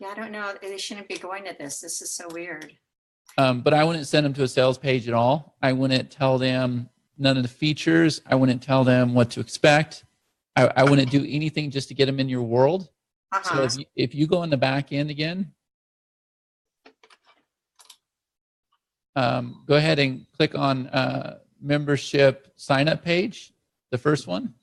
Yeah, I don't know. They shouldn't be going to this. This is so weird. But I wouldn't send them to a sales page at all. I wouldn't tell them none of the features. I wouldn't tell them what to expect. I wouldn't do anything just to get them in your world. So if you go in the back end again, go ahead and click on membership sign up page, the first one.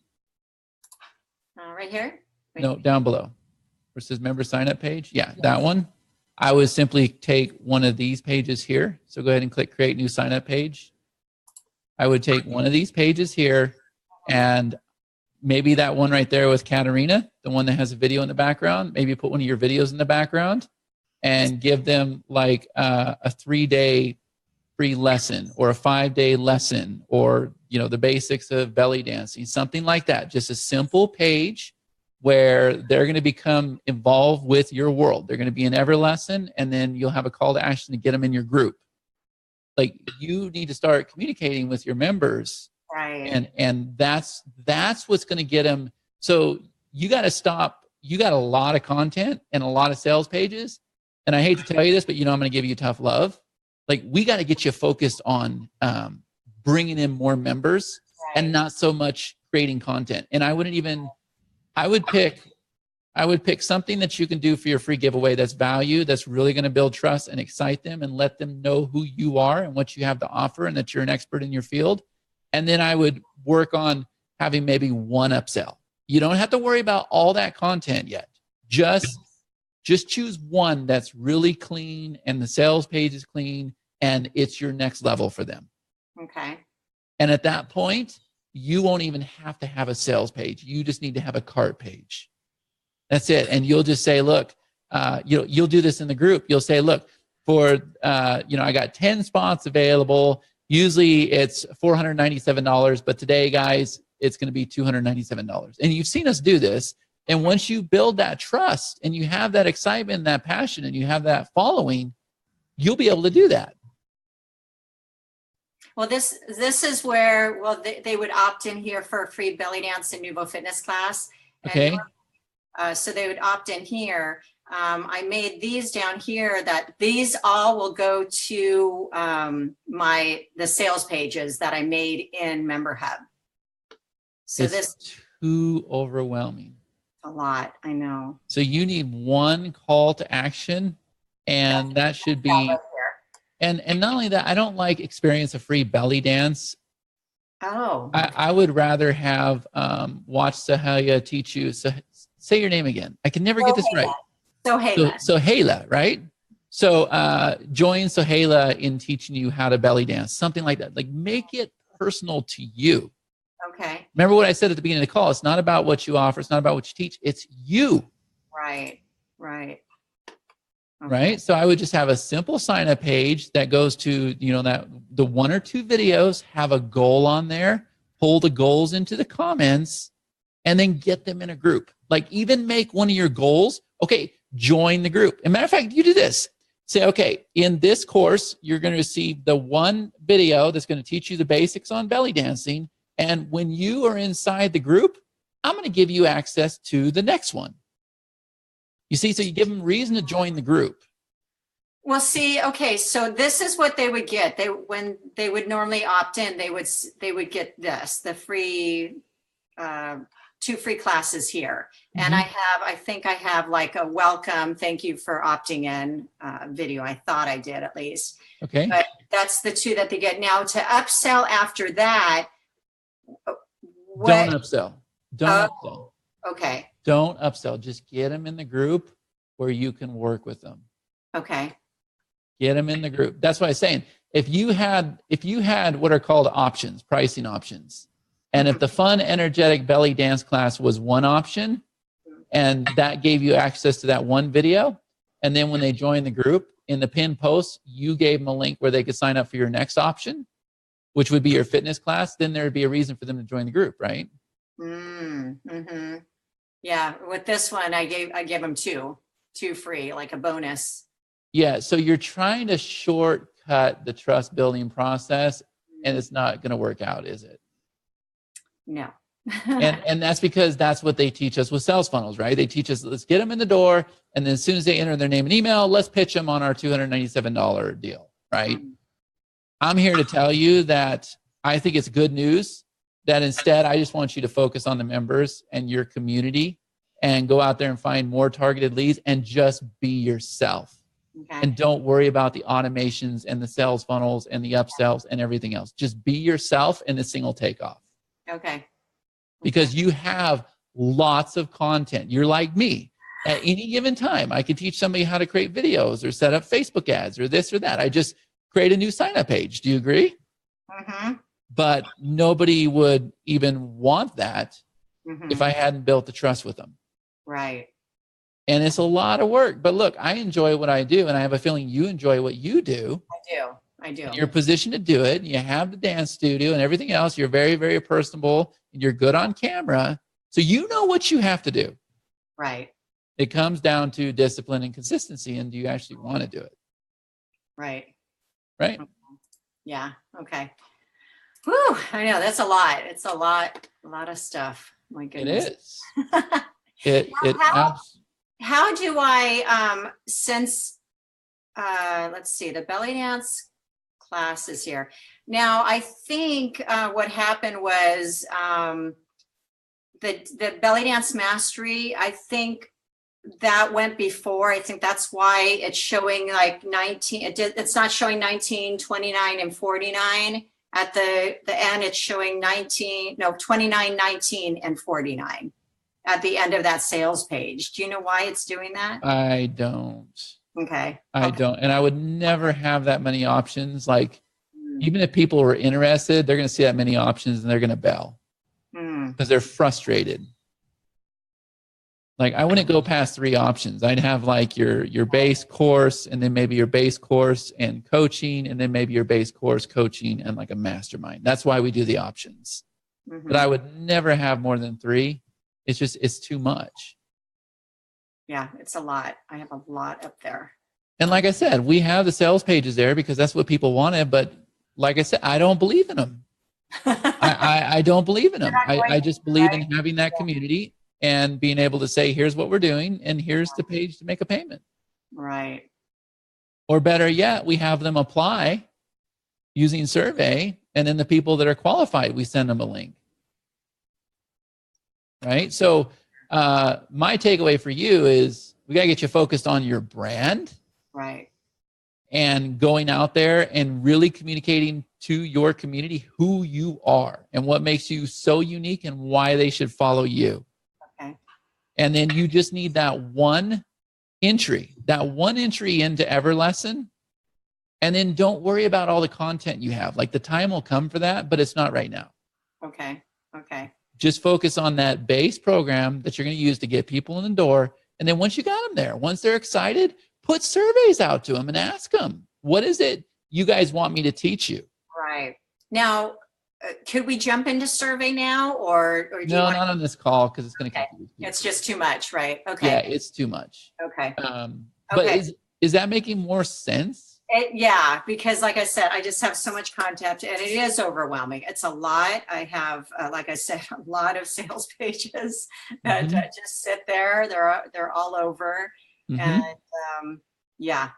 Right here? Wait. No, down below. Where it says member sign up page. Yeah, that one. I would simply take one of these pages here. So go ahead and click create new sign up page. I would take one of these pages here and maybe that one right there with Katarina, the one that has a video in the background, maybe put one of your videos in the background and give them like a 3-day free lesson or a 5-day lesson or, the basics of belly dancing, something like that. Just a simple page where they're going to become involved with your world. They're going to be in EverLesson, and then you'll have a call to action to get them in your group. Like, you need to start communicating with your members. Right. And that's what's going to get them. So you got to stop. You got a lot of content and a lot of sales pages. And I hate to tell you this, but I'm going to give you tough love. Like, we got to get you focused on bringing in more members and not so much creating content. And I would pick something that you can do for your free giveaway that's value, that's really going to build trust and excite them and let them know who you are and what you have to offer and that you're an expert in your field. And then I would work on having maybe one upsell. You don't have to worry about all that content yet. Just choose one that's really clean and the sales page is clean and it's your next level for them. Okay. And at that point, you won't even have to have a sales page. You just need to have a cart page. That's it. And you'll just say, look, you'll do this in the group. You'll say, look, for, I got 10 spots available. Usually it's $497, but today, guys, it's going to be $297. And you've seen us do this. And once you build that trust and you have that excitement, that passion, and you have that following, you'll be able to do that. Well, this is where, they would opt in here for a free belly dance and Nuvo fitness class. Okay. So they would opt in here. I made these down here that these all will go to the sales pages that I made in Member Hub. So it's too overwhelming. A lot, I know. So you need one call to action, and that should be. And not only that, I don't like experience a free belly dance. Oh. I would rather have watch Soheila teach you. So say your name again. I can never get this right. Soheila, right? So join Soheila in teaching you how to belly dance, something like that. Like, make it personal to you. Okay. Remember what I said at the beginning of the call. It's not about what you offer. It's not about what you teach. It's you. Right. Okay. Right. So I would just have a simple sign up page that goes to, that the 1 or 2 videos, have a goal on there, pull the goals into the comments, and then get them in a group. Like, even make one of your goals. Okay. Join the group. As a matter of fact, you do this. Say, okay, in this course, you're going to receive the one video that's going to teach you the basics on belly dancing. And when you are inside the group, I'm going to give you access to the next one. You see, so you give them reason to join the group. Well, see, okay, so this is what they would get. When they would normally opt in, they would get this, the free 2 free classes here. And I think I have like a welcome, thank you for opting in video. I thought I did, at least. Okay. But that's the 2 that they get. Now, to upsell after that. Don't upsell. Don't upsell. Okay. Don't upsell. Just get them in the group where you can work with them. Okay. Get them in the group. That's what I'm saying. If you had what are called options, pricing options, and if the fun, energetic belly dance class was one option, and that gave you access to that one video, and then when they join the group, in the pinned post, you gave them a link where they could sign up for your next option, which would be your fitness class, then there'd be a reason for them to join the group, right? Mm-hmm. Yeah, with this one, I gave them 2. two free, like a bonus. Yeah. So you're trying to shortcut the trust building process, and it's not going to work out, is it? No. and that's because that's what they teach us with sales funnels, right? They teach us, let's get them in the door, and then as soon as they enter their name and email, let's pitch them on our $297 deal, right? I'm here to tell you that I think it's good news that instead I just want you to focus on the members and your community and go out there and find more targeted leads and just be yourself. Okay. And don't worry about the automations and the sales funnels and the upsells and everything else. Just be yourself, and this thing will take off. Okay. Because you have lots of content. You're like me. At any given time, I could teach somebody how to create videos or set up Facebook ads or this or that. I just create a new sign-up page. Do you agree? Mm-hmm. But nobody would even want that if I hadn't built the trust with them. Right. And it's a lot of work. But look, I enjoy what I do, and I have a feeling you enjoy what you do. I do. You're positioned to do it. You have the dance studio and everything else. You're very, very personable, and you're good on camera. So you know what you have to do. Right. It comes down to discipline and consistency. And do you actually want to do it? Right. Right. Yeah. Okay. Whew. I know that's a lot. It's a lot of stuff. My goodness. It is. How do I, since, let's see, the belly dance classes here. Now, I think what happened was the belly dance mastery, I think that went before. I think that's why it's showing like 19, it's not showing 19, 29, and 49. At the end, it's showing 29, 19, and 49 at the end of that sales page. Do you know why it's doing that? I don't. Okay. I don't. And I would never have that many options. Like, even if people were interested, they're going to see that many options and they're going to bail because they're frustrated. Like, I wouldn't go past 3 options. I'd have like your base course, and then maybe your base course and coaching, and then maybe your base course, coaching, and like a mastermind. That's why we do the options. But I would never have more than 3. It's too much. Yeah, it's a lot. I have a lot up there. And like I said, we have the sales pages there because that's what people wanted. But like I said, I don't believe in them. I don't believe in them. I just believe in having that community and being able to say, here's what we're doing, and here's the page to make a payment. Right. Or better yet, we have them apply using survey, and then the people that are qualified, we send them a link. Right? So my takeaway for you is we got to get you focused on your brand. Right. And going out there and really communicating to your community who you are and what makes you so unique and why they should follow you. Okay. And then you just need that one entry into EverLesson. And then don't worry about all the content you have. Like, the time will come for that, but it's not right now. Okay. Just focus on that base program that you're going to use to get people in the door. And then once you got them there, once they're excited, put surveys out to them and ask them, what is it you guys want me to teach you? Right. Now, could we jump into survey now or do no, not on this call, because it's going to confuse people. It's just too much, right? Okay. Yeah, it's too much. Okay. But is that making more sense? Yeah, because like I said, I just have so much content and it is overwhelming. It's a lot. I have, like I said, a lot of sales pages that just sit there. They're all over. And yeah,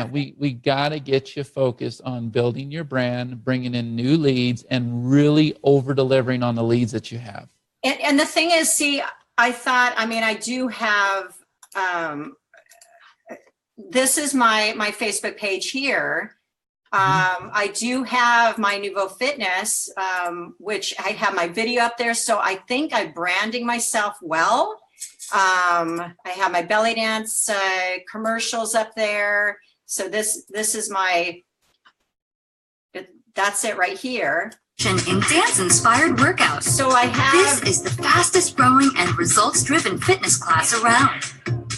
we got to get you focused on building your brand, bringing in new leads, and really over delivering on the leads that you have. And the thing is, see, I do have, this is my Facebook page here. I do have my Nouveau Fitness, which I have my video up there. So I think I'm branding myself well. I have my belly dance commercials up there. So this is that's it right here. In dance-inspired workouts. So I have. This is the fastest growing and results-driven fitness class around.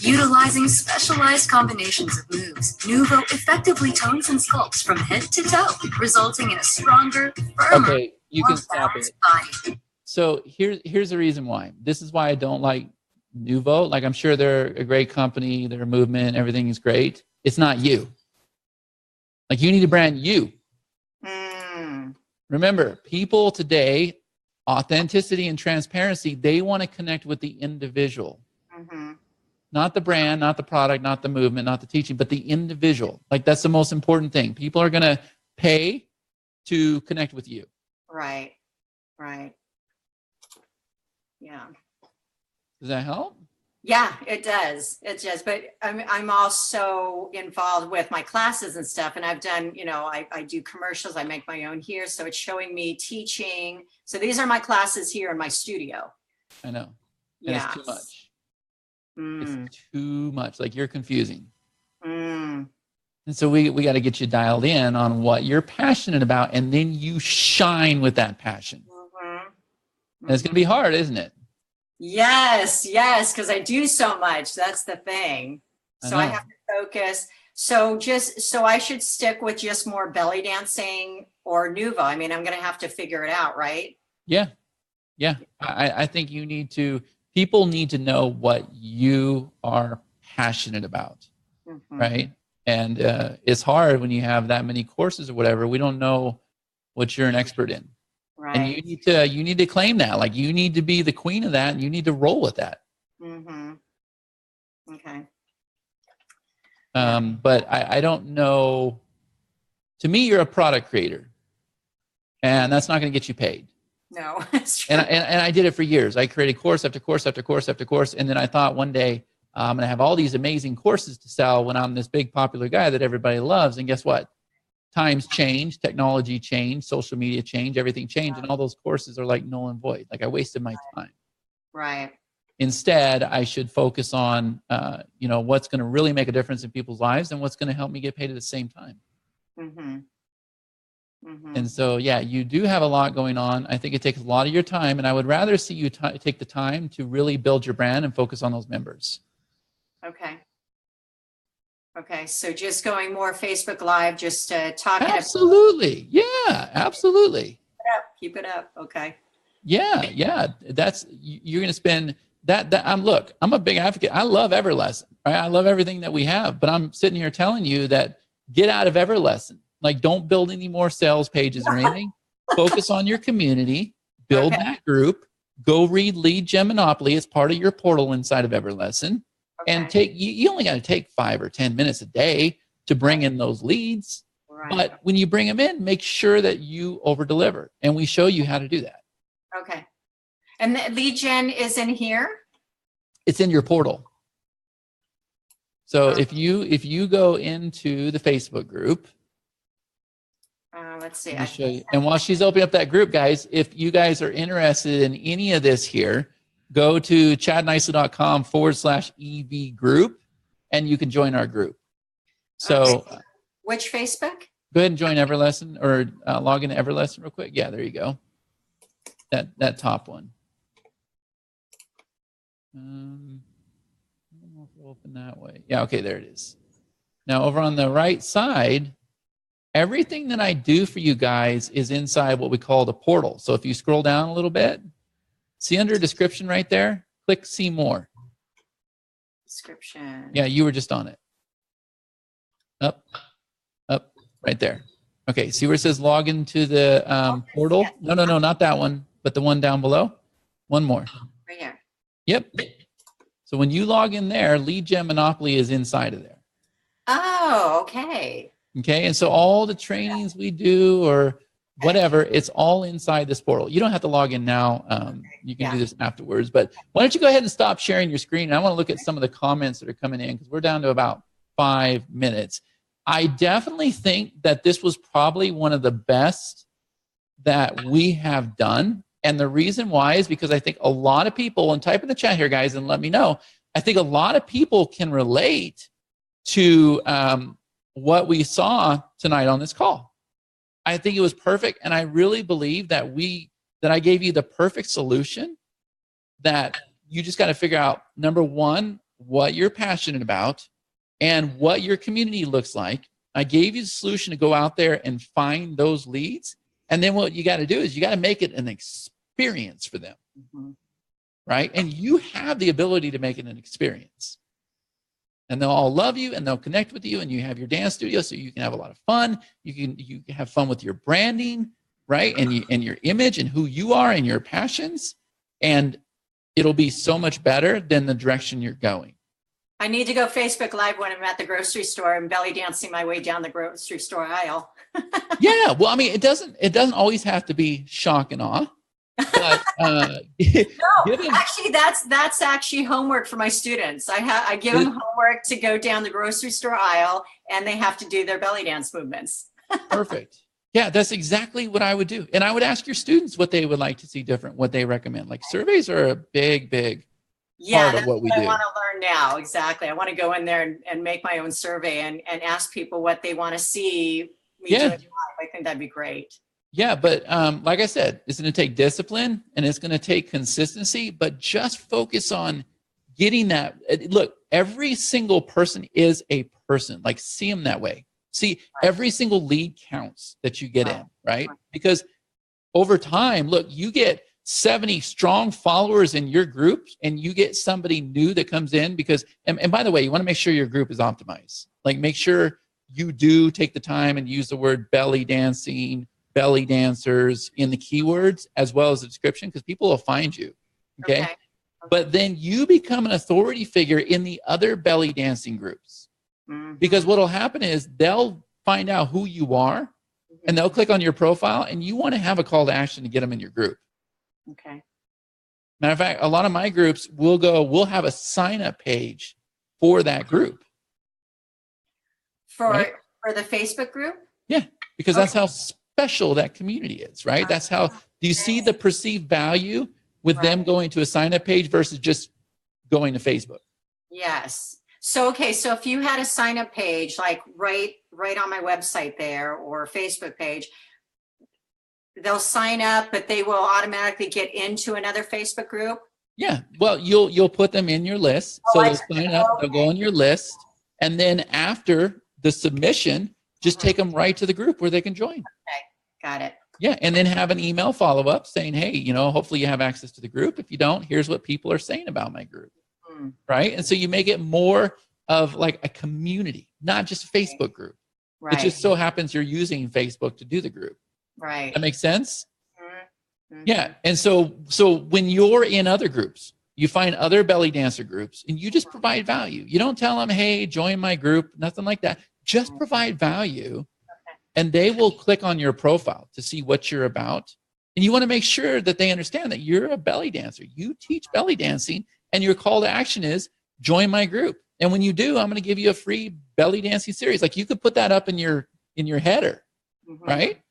Utilizing specialized combinations of moves, Nouveau effectively tones and sculpts from head to toe, resulting in a stronger, firmer, you can stop it. body. So here's the reason why. This is why I don't like Nuvo. Like, I'm sure they're a great company, their movement, everything is great. It's not you. Like, you need to brand you. Remember, people today, authenticity and transparency, they want to connect with the individual. Not the brand, not the product, not the movement, not the teaching, but the individual. Like, that's the most important thing. People are going to pay to connect with you. Right. Yeah. Does that help? Yeah, it does. It does. But I'm also involved with my classes and stuff. And I've done, I do commercials. I make my own here. So it's showing me teaching. So these are my classes here in my studio. I know. And yeah. It's too much. It's too much. Like, you're confusing. And so we got to get you dialed in on what you're passionate about. And then you shine with that passion. And it's going to be hard, isn't it? Yes, because I do so much. That's the thing. So I have to focus. So I should stick with just more belly dancing or Nuvo. I mean, I'm going to have to figure it out, right? Yeah. I think people need to know what you are passionate about, right? And it's hard when you have that many courses or whatever. We don't know what you're an expert in. Right. And you need to claim that. Like, you need to be the queen of that, and you need to roll with that. Okay. But I don't know. To me, you're a product creator, and that's not going to get you paid. No, that's true. And I did it for years. I created course after course after course after course, and then I thought one day I'm going to have all these amazing courses to sell when I'm this big popular guy that everybody loves. And guess what? Times change, technology changed, social media changed, everything changed, and all those courses are like null and void. Like, I wasted my time. Right. Instead, I should focus on, what's going to really make a difference in people's lives and what's going to help me get paid at the same time. And so, you do have a lot going on. I think it takes a lot of your time, and I would rather see you take the time to really build your brand and focus on those members. Okay, so just going more Facebook Live, just talking. Absolutely. Absolutely. Keep it up. Okay. Yeah. You're going to spend that. I'm a big advocate. I love EverLesson. Right? I love everything that we have, but I'm sitting here telling you that get out of EverLesson. Like, don't build any more sales pages or anything. Focus on your community, build that group, go read Lead Gen Monopoly as part of your portal inside of EverLesson. And you only got to take 5 or 10 minutes a day to bring in those leads. Right. But when you bring them in, make sure that you over deliver. And we show you how to do that. Okay. And the lead gen is in here? It's in your portal. So if you go into the Facebook group, let's see. Let me show you. And while she's opening up that group, guys, if you guys are interested in any of this here, go to chadnicely.com/EV group, and you can join our group. So, which Facebook? Go ahead and join EverLesson, or log into EverLesson real quick. Yeah, there you go. That top one. I don't know if it'll open that way. Yeah, okay, there it is. Now, over on the right side, everything that I do for you guys is inside what we call the portal. So if you scroll down a little bit, see under description right there, click see more. Description. Yeah, you were just on it. Up, right there. Okay, see where it says log into the portal? Yes. No, not that one, but the one down below. One more. Right here. Yep. So when you log in there, Lead Gen Monopoly is inside of there. Oh, okay. Okay, and so all the trainings we do or whatever, it's all inside this portal. You don't have to log in now. You can do this afterwards. But why don't you go ahead and stop sharing your screen? And I want to look at some of the comments that are coming in because we're down to about 5 minutes. I definitely think that this was probably one of the best that we have done. And the reason why is because I think a lot of people, and type in the chat here, guys, and let me know, I think a lot of people can relate to what we saw tonight on this call. I think it was perfect, and I really believe that I gave you the perfect solution, that you just got to figure out, number one, what you're passionate about and what your community looks like. I gave you the solution to go out there and find those leads, and then what you got to do is you got to make it an experience for them. right? And you have the ability to make it an experience. And they'll all love you and they'll connect with you, and you have your dance studio so you can have a lot of fun. You can have fun with your branding, right? And your image and who you are and your passions. And it'll be so much better than the direction you're going. I need to go Facebook Live when I'm at the grocery store and belly dancing my way down the grocery store aisle. Yeah, well, I mean, it doesn't always have to be shock and awe. But no, actually, that's actually homework for my students. I give them homework to go down the grocery store aisle, and they have to do their belly dance movements. Perfect. Yeah, that's exactly what I would do. And I would ask your students what they would like to see different, what they recommend. Like, surveys are a big part of what we do. I want to learn now. Exactly. I want to go in there and make my own survey and ask people what they want to see me doing live. I think that'd be great. Yeah, but like I said, it's going to take discipline and it's going to take consistency, but just focus on getting that. Look, every single person is a person. Like, see them that way. See, every single lead counts that you get in, right? Because over time, look, you get 70 strong followers in your group, and you get somebody new that comes in because, and by the way, you want to make sure your group is optimized. Like, make sure you do take the time and use the word belly dancing, belly dancers in the keywords as well as the description, because people will find you. Okay. But then you become an authority figure in the other belly dancing groups. Because what will happen is they'll find out who you are and they'll click on your profile, and you want to have a call to action to get them in your group. Okay. Matter of fact, a lot of my groups we'll have a sign up page for that group. For the Facebook group? Yeah, because that's how special that community is, right? That's how, do you see the perceived value with them going to a sign up page versus just going to Facebook? Yes. So, so if you had a sign up page, like right on my website there or Facebook page, they'll sign up, but they will automatically get into another Facebook group? Yeah. Well, you'll put them in your list. So they'll sign up, they'll go on your list. And then after the submission, just take them right to the group where they can join. Okay. Got it. Yeah. And then have an email follow-up saying, hey, hopefully you have access to the group. If you don't, here's what people are saying about my group. Right. And so you make it more of like a community, not just a Facebook group. Right. It just so happens you're using Facebook to do the group. Right. That makes sense? Yeah. And so when you're in other groups, you find other belly dancer groups and you just provide value. You don't tell them, hey, join my group, nothing like that. Just provide value and they will click on your profile to see what you're about. And you want to make sure that they understand that you're a belly dancer. You teach belly dancing, and your call to action is join my group. And when you do, I'm going to give you a free belly dancing series. Like, you could put that up in your header, right?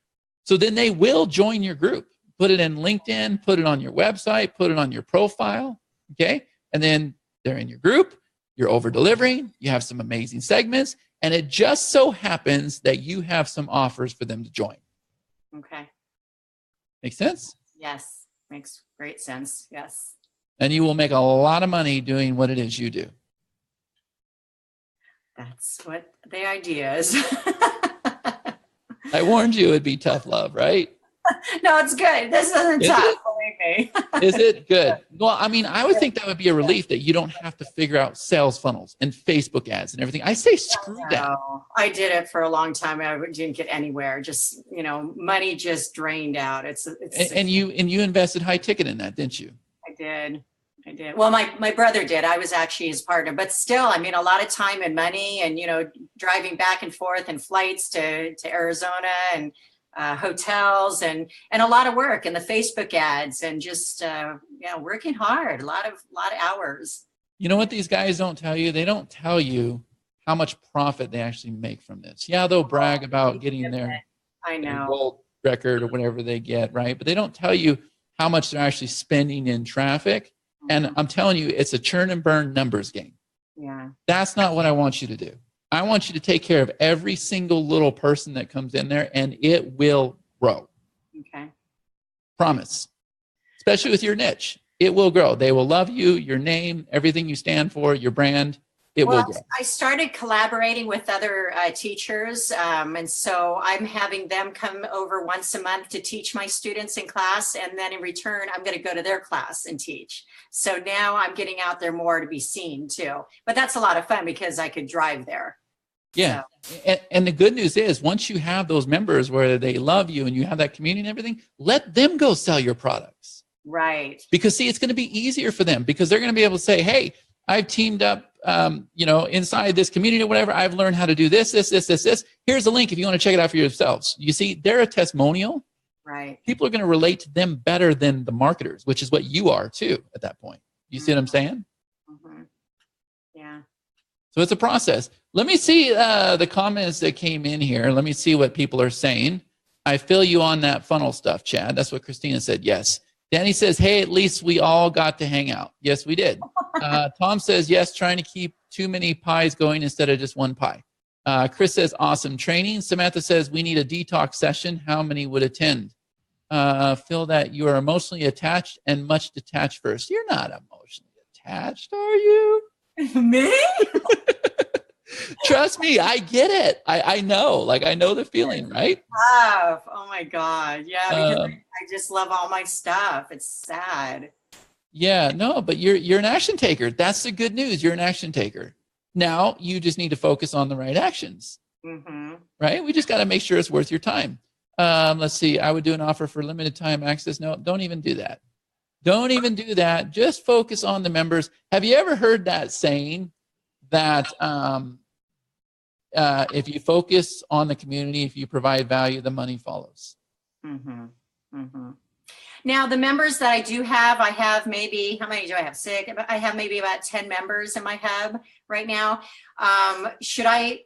So then they will join your group. Put it in LinkedIn, put it on your website, put it on your profile, okay? And then they're in your group, you're over-delivering, you have some amazing segments, and it just so happens that you have some offers for them to join. Okay. Make sense? Yes, makes great sense, yes. And you will make a lot of money doing what it is you do. That's what the idea is. I warned you it'd be tough love, right? No, it's good. This isn't tough, believe me. Is it? Good. Well, I mean, I would think that would be a relief that you don't have to figure out sales funnels and Facebook ads and everything. I say screw that. I did it for a long time. I didn't get anywhere. Just, money just drained out. And you invested high ticket in that, didn't you? I did. Well, my brother did. I was actually his partner, but still, I mean, a lot of time and money and, driving back and forth and flights to Arizona and hotels and a lot of work and the Facebook ads and just, working hard, a lot of hours. You know what these guys don't tell you? They don't tell you how much profit they actually make from this. Yeah, they'll brag about getting their gold record or whatever they get, right? But they don't tell you how much they're actually spending in traffic. And I'm telling you, it's a churn and burn numbers game. Yeah. That's not what I want you to do. I want you to take care of every single little person that comes in there, and it will grow. Okay. Promise. Especially with your niche. It will grow. They will love you, your name, everything you stand for, your brand. it will grow. I started collaborating with other teachers, and so I'm having them come over once a month to teach my students in class, and then in return, I'm going to go to their class and teach. So now I'm getting out there more to be seen too. But that's a lot of fun because I could drive there. Yeah. So. And the good news is once you have those members where they love you and you have that community and everything, let them go sell your products. Right. Because see, it's going to be easier for them because they're going to be able to say, hey, I've teamed up, inside this community or whatever. I've learned how to do this. Here's a link if you want to check it out for yourselves. You see, they're a testimonial. Right. People are going to relate to them better than the marketers, which is what you are too at that point. You see what I'm saying? Mm-hmm. Yeah. So it's a process. Let me see the comments that came in here. Let me see what people are saying. I feel you on that funnel stuff, Chad. That's what Christina said. Yes. Danny says, hey, at least we all got to hang out. Yes, we did. Tom says, yes, trying to keep too many pies going instead of just one pie. Chris says, awesome training. Samantha says, we need a detox session. How many would attend? Feel that you are emotionally attached and much detached first. You're not emotionally attached, are you? Me? Trust me, I get it. I know. Like, I know the feeling, right? Oh my God. Yeah, because I just love all my stuff. It's sad. Yeah, no, but you're an action taker. That's the good news. You're an action taker. Now you just need to focus on the right actions. Mm-hmm. Right? We just got to make sure it's worth your time. Let's see. I would do an offer for limited time access. No, don't even do that. Don't even do that. Just focus on the members. Have you ever heard that saying that if you focus on the community, if you provide value, the money follows? Mm-hmm. Mm-hmm. Now, the members that I do have, I have maybe, how many do I have? 6. I have maybe about 10 members in my hub right now. Should I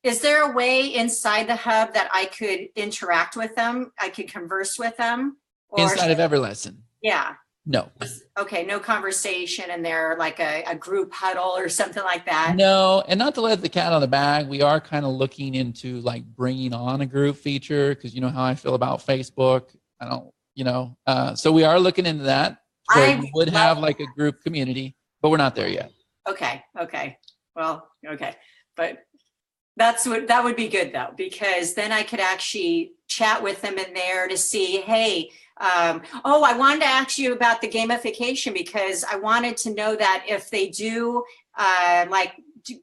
is there a way inside the hub that I could interact with them? I could converse with them? Or inside of EverLesson? Yeah. No. Okay, no conversation in there, like a group huddle or something like that? No, and not to let the cat out of the bag, we are kind of looking into like bringing on a group feature because you know how I feel about Facebook. I don't, so we are looking into that. Where we would have like a group community, but we're not there yet. Okay. Well, okay. But that would be good though, because then I could actually chat with them in there to see, hey, I wanted to ask you about the gamification because I wanted to know that if they do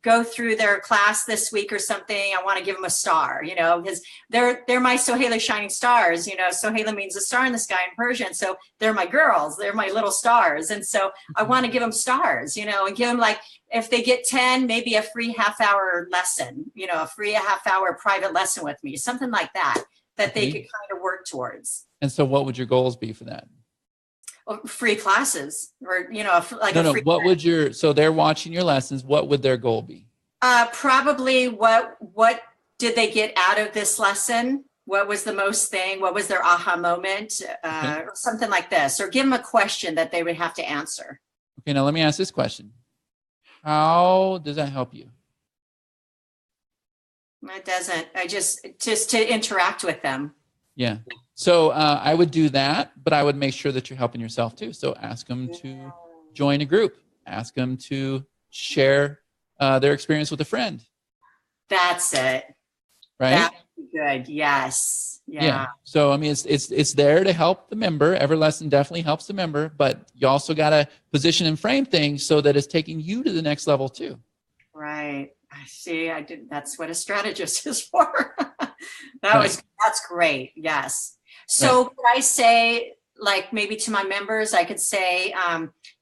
go through their class this week or something, I want to give them a star, because they're my Sohaila shining stars. Sohaila means a star in the sky in Persian. So they're my girls, they're my little stars. And so I want to give them stars, and give them if they get 10, maybe a free half-hour lesson, a free half-hour private lesson with me, something like that they could kind of work towards. And so what would your goals be for that? Well, free classes or, What would so they're watching your lessons. What would their goal be? Probably what did they get out of this lesson? What was the most thing? What was their aha moment? Or something like this, or give them a question that they would have to answer. Okay. Now let me ask this question. How does that help you? It doesn't. I just to interact with them. Yeah. So I would do that, but I would make sure that you're helping yourself too. So ask them to join a group. Ask them to share their experience with a friend. That's it. Right? That would be good. Yes. Yeah. So I mean, it's there to help the member. EverLesson definitely helps the member, but you also got to position and frame things so that it's taking you to the next level too. Right. I see. That's what a strategist is for. That's great. Yes. So could I say, maybe to my members, I could say,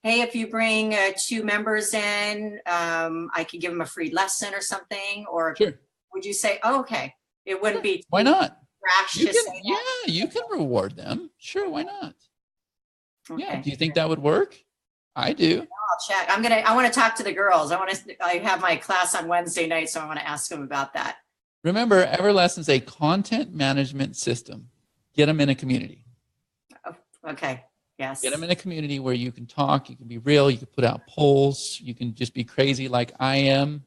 hey, if you bring 2 members in, I could give them a free lesson or something. Or sure. Would you say, okay, it wouldn't be why not? Rash to say that? Yeah, you can reward them. Sure, why not? Okay. Yeah. Do you think that would work? I do. I'll check. I want to talk to the girls. I have my class on Wednesday night, so I want to ask them about that. Remember, EverLesson is a content management system. Get them in a community. Oh, okay. Yes. Get them in a community where you can talk, you can be real, you can put out polls, you can just be crazy like I am.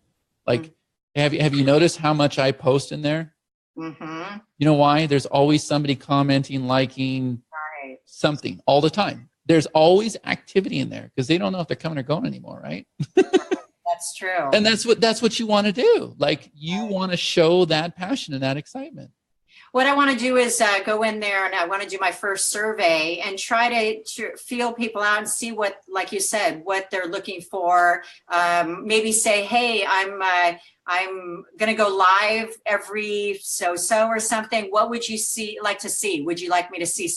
Have you noticed how much I post in there? Mm-hmm. You know why? There's always somebody commenting, liking something all the time. There's always activity in there because they don't know if they're coming or going anymore, right? That's true. And that's what you want to do. Like, you want to show that passion and that excitement. What I want to do is go in there, and I want to do my first survey and try to feel people out and see what, like you said, what they're looking for. Maybe say, hey, I'm going to go live every so or something. What would you like to see? Would you like me to see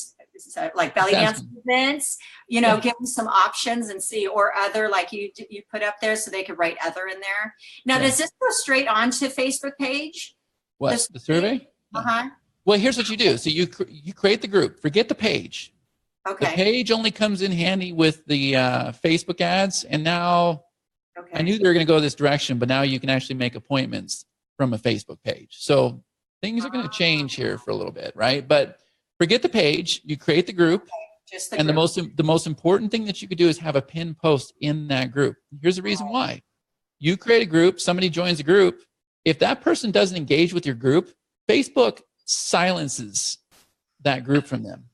like belly dance events? You know, give them some options and see, or other, like you put up there, so they could write other in there. Now, does this go straight onto Facebook page? What, the survey? Uh-huh. Well, here's what you do. So you create the group. Forget the page. Okay. The page only comes in handy with the Facebook ads. And now, I knew they were going to go this direction, but now you can actually make appointments from a Facebook page. So things are going to change here for a little bit, right? But forget the page. You create the group. Just the and group. the most important thing that you could do is have a pinned post in that group. Here's the reason why. You create a group. Somebody joins the group. If that person doesn't engage with your group, Facebook silences that group from them.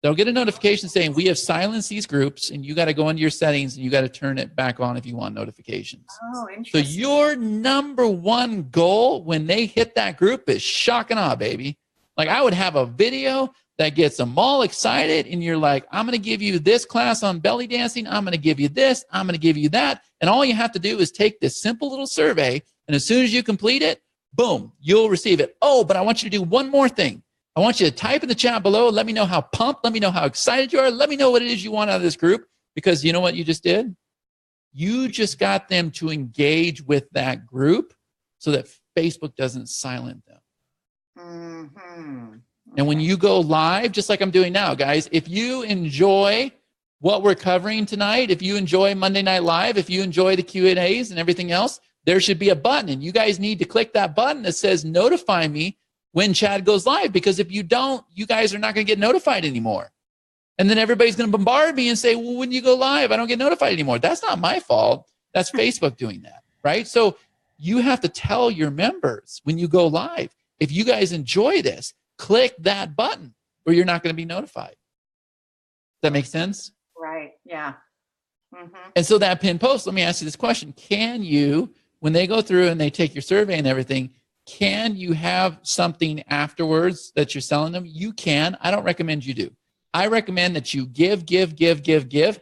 They'll get a notification saying, we have silenced these groups, and you got to go into your settings and you got to turn it back on if you want notifications. Oh, So interesting. your number one goal when they hit that group is shock and awe, baby. Like, I would have a video that gets them all excited, and you're like, I'm going to give you this class on belly dancing. I'm going to give you this. I'm going to give you that. And all you have to do is take this simple little survey, and as soon as you complete it, boom, you'll receive it. Oh, but I want you to do one more thing. I want you to type in the chat below. Let me know how pumped. Let me know how excited you are. Let me know what it is you want out of this group. Because you know what you just did? You just got them to engage with that group so that Facebook doesn't silence them. Mm-hmm. And when you go live, just like I'm doing now, guys, if you enjoy what we're covering tonight, if you enjoy Monday Night Live, if you enjoy the Q&As and everything else, there should be a button, and you guys need to click that button that says notify me when Chad goes live, because if you don't, you guys are not going to get notified anymore. And then everybody's going to bombard me and say, well, when you go live, I don't get notified anymore. That's not my fault. That's Facebook doing that, right? So you have to tell your members when you go live, if you guys enjoy this, click that button or you're not going to be notified. Does that make sense? Right. Yeah. Mm-hmm. And so that pinned post, let me ask you this question. Can you, when they go through and they take your survey and everything, can you have something afterwards that you're selling them? You can. I don't recommend you do. I recommend that you give,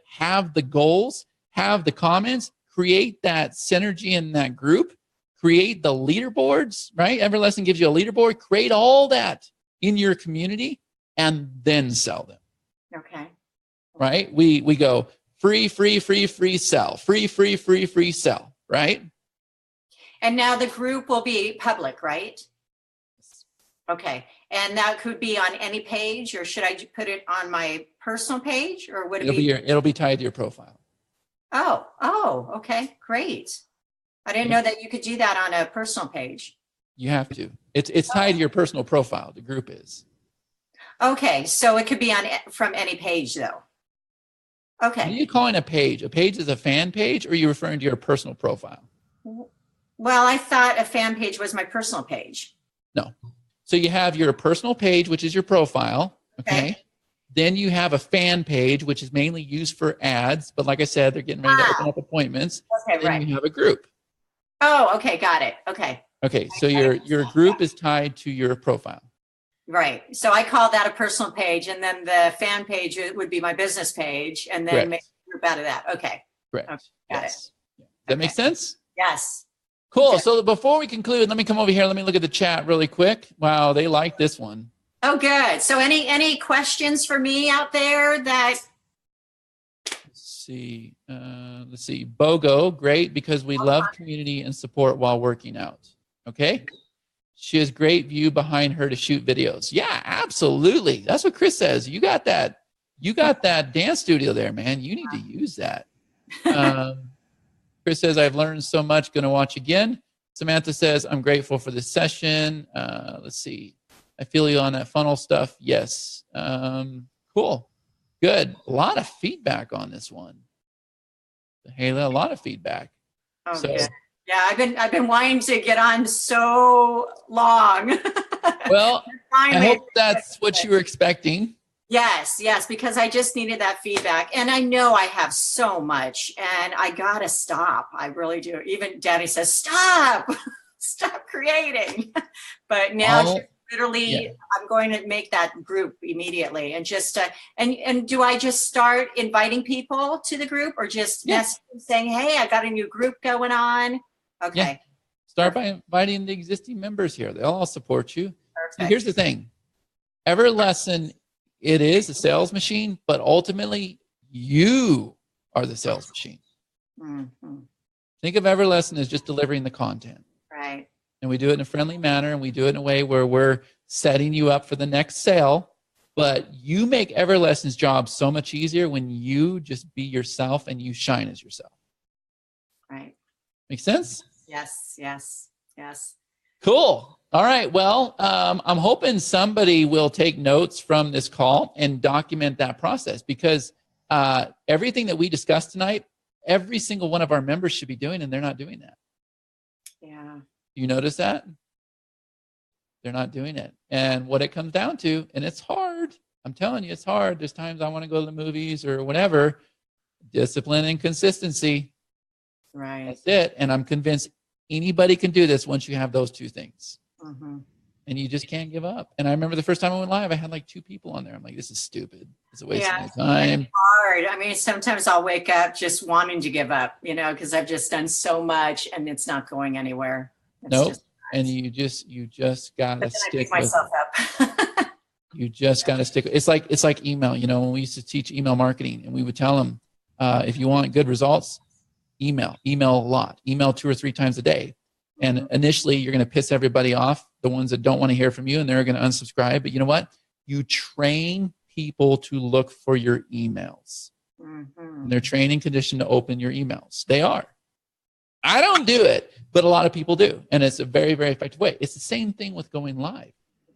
have the goals, have the comments, create that synergy in that group, create the leaderboards, right? EverLesson gives you a leaderboard. Create all that in your community and then sell them. Okay. Right? We go free, sell. Free, sell, right? And now the group will be public, right? Okay. And that could be on any page, or should I put it on my personal page, or would it be? It'll be tied to your profile. Oh, okay, great. I didn't know that you could do that on a personal page. You have to. It's tied to your personal profile. The group is. Okay, so it could be from any page though. Okay. What are you calling a page? A page is a fan page, or are you referring to your personal profile? Well, I thought a fan page was my personal page. No. So you have your personal page, which is your profile. Okay. Then you have a fan page, which is mainly used for ads. But like I said, they're getting ready to open up appointments. Okay, then right. You have a group. Oh, okay, got it. Okay. Okay, so your group is tied to your profile. Right. So I call that a personal page, and then the fan page would be my business page, and then make a group out of that. Okay. Correct. Okay, got it. Does that make sense? Yes. Cool. Okay. So before we conclude, let me come over here. Let me look at the chat really quick. Wow, they like this one. Oh, good. So any questions for me out there that? Let's see. BOGO, great, because we love community and support while working out. Okay. She has great view behind her to shoot videos. Yeah, absolutely. That's what Chris says. You got that dance studio there, man. You need to use that. Chris says, I've learned so much, going to watch again. Samantha says, I'm grateful for this session. Let's see. I feel you on that funnel stuff. Yes. Cool. Good. A lot of feedback on this one. Hayla, a lot of feedback. Oh, so, good. Yeah, I've been wanting to get on so long. Well, I hope that's what you were expecting. Yes, because I just needed that feedback. And I know I have so much and I gotta stop. I really do. Even Daddy says, stop, stop creating. But now just literally, I'm going to make that group immediately and just, and do I just start inviting people to the group or just messaging saying, hey, I got a new group going on? Okay. Yeah. Start by inviting the existing members here. They'll all support you. So here's the thing. EverLesson, it is a sales machine, but ultimately you are the sales machine. Mm-hmm. Think of EverLesson as just delivering the content. Right. And we do it in a friendly manner, and we do it in a way where we're setting you up for the next sale. But you make EverLesson's job so much easier when you just be yourself and you shine as yourself. Right. Make sense? Yes. Cool. All right. Well, I'm hoping somebody will take notes from this call and document that process, because everything that we discussed tonight, every single one of our members should be doing, and they're not doing that. Yeah. You notice that? They're not doing it. And what it comes down to, and it's hard, I'm telling you, it's hard. There's times I want to go to the movies or whatever. Discipline and consistency. Right. That's it. And I'm convinced anybody can do this once you have those two things. Mm-hmm. And you just can't give up. And I remember the first time I went live, I had like 2 people on there. I'm like, this is stupid. It's a waste of my time. It's hard. I mean, sometimes I'll wake up just wanting to give up, because I've just done so much and it's not going anywhere. Nope. And you just gotta stick with myself up. You just gotta stick. It's like email. When we used to teach email marketing, and we would tell them, if you want good results, email a lot, email 2 or 3 times a day. And initially, you're going to piss everybody off, the ones that don't want to hear from you, and they're going to unsubscribe. But you know what? You train people to look for your emails. And they're trained and conditioned to open your emails. They are. I don't do it, but a lot of people do. And it's a very, very effective way. It's the same thing with going live.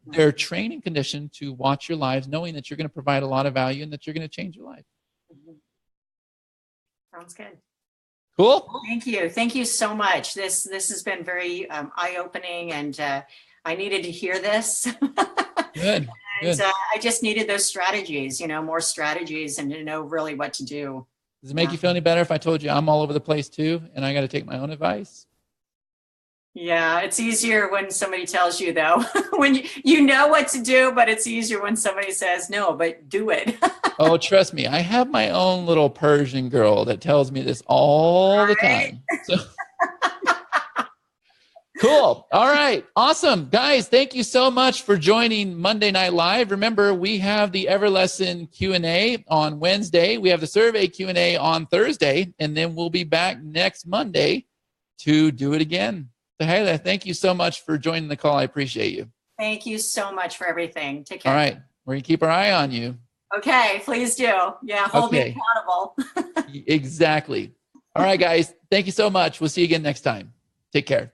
They're trained and conditioned to watch your lives, knowing that you're going to provide a lot of value and that you're going to change your life. Sounds good. Cool. Thank you so much. This has been very eye-opening, and I needed to hear this. Good. And I just needed those strategies, more strategies, and to know really what to do. Does it make you feel any better if I told you I'm all over the place too, and I got to take my own advice? Yeah, it's easier when somebody tells you, though, when you know what to do, but it's easier when somebody says, no, but do it. Oh, trust me. I have my own little Persian girl that tells me this all the time. So. Cool. All right. Awesome. Guys, thank you so much for joining Monday Night Live. Remember, we have the EverLesson Q&A on Wednesday. We have the survey Q&A on Thursday, and then we'll be back next Monday to do it again. So, Hayla, thank you so much for joining the call. I appreciate you. Thank you so much for everything. Take care. All right. We're going to keep our eye on you. Okay. Please do. Yeah. Hold me accountable. Exactly. All right, guys. Thank you so much. We'll see you again next time. Take care.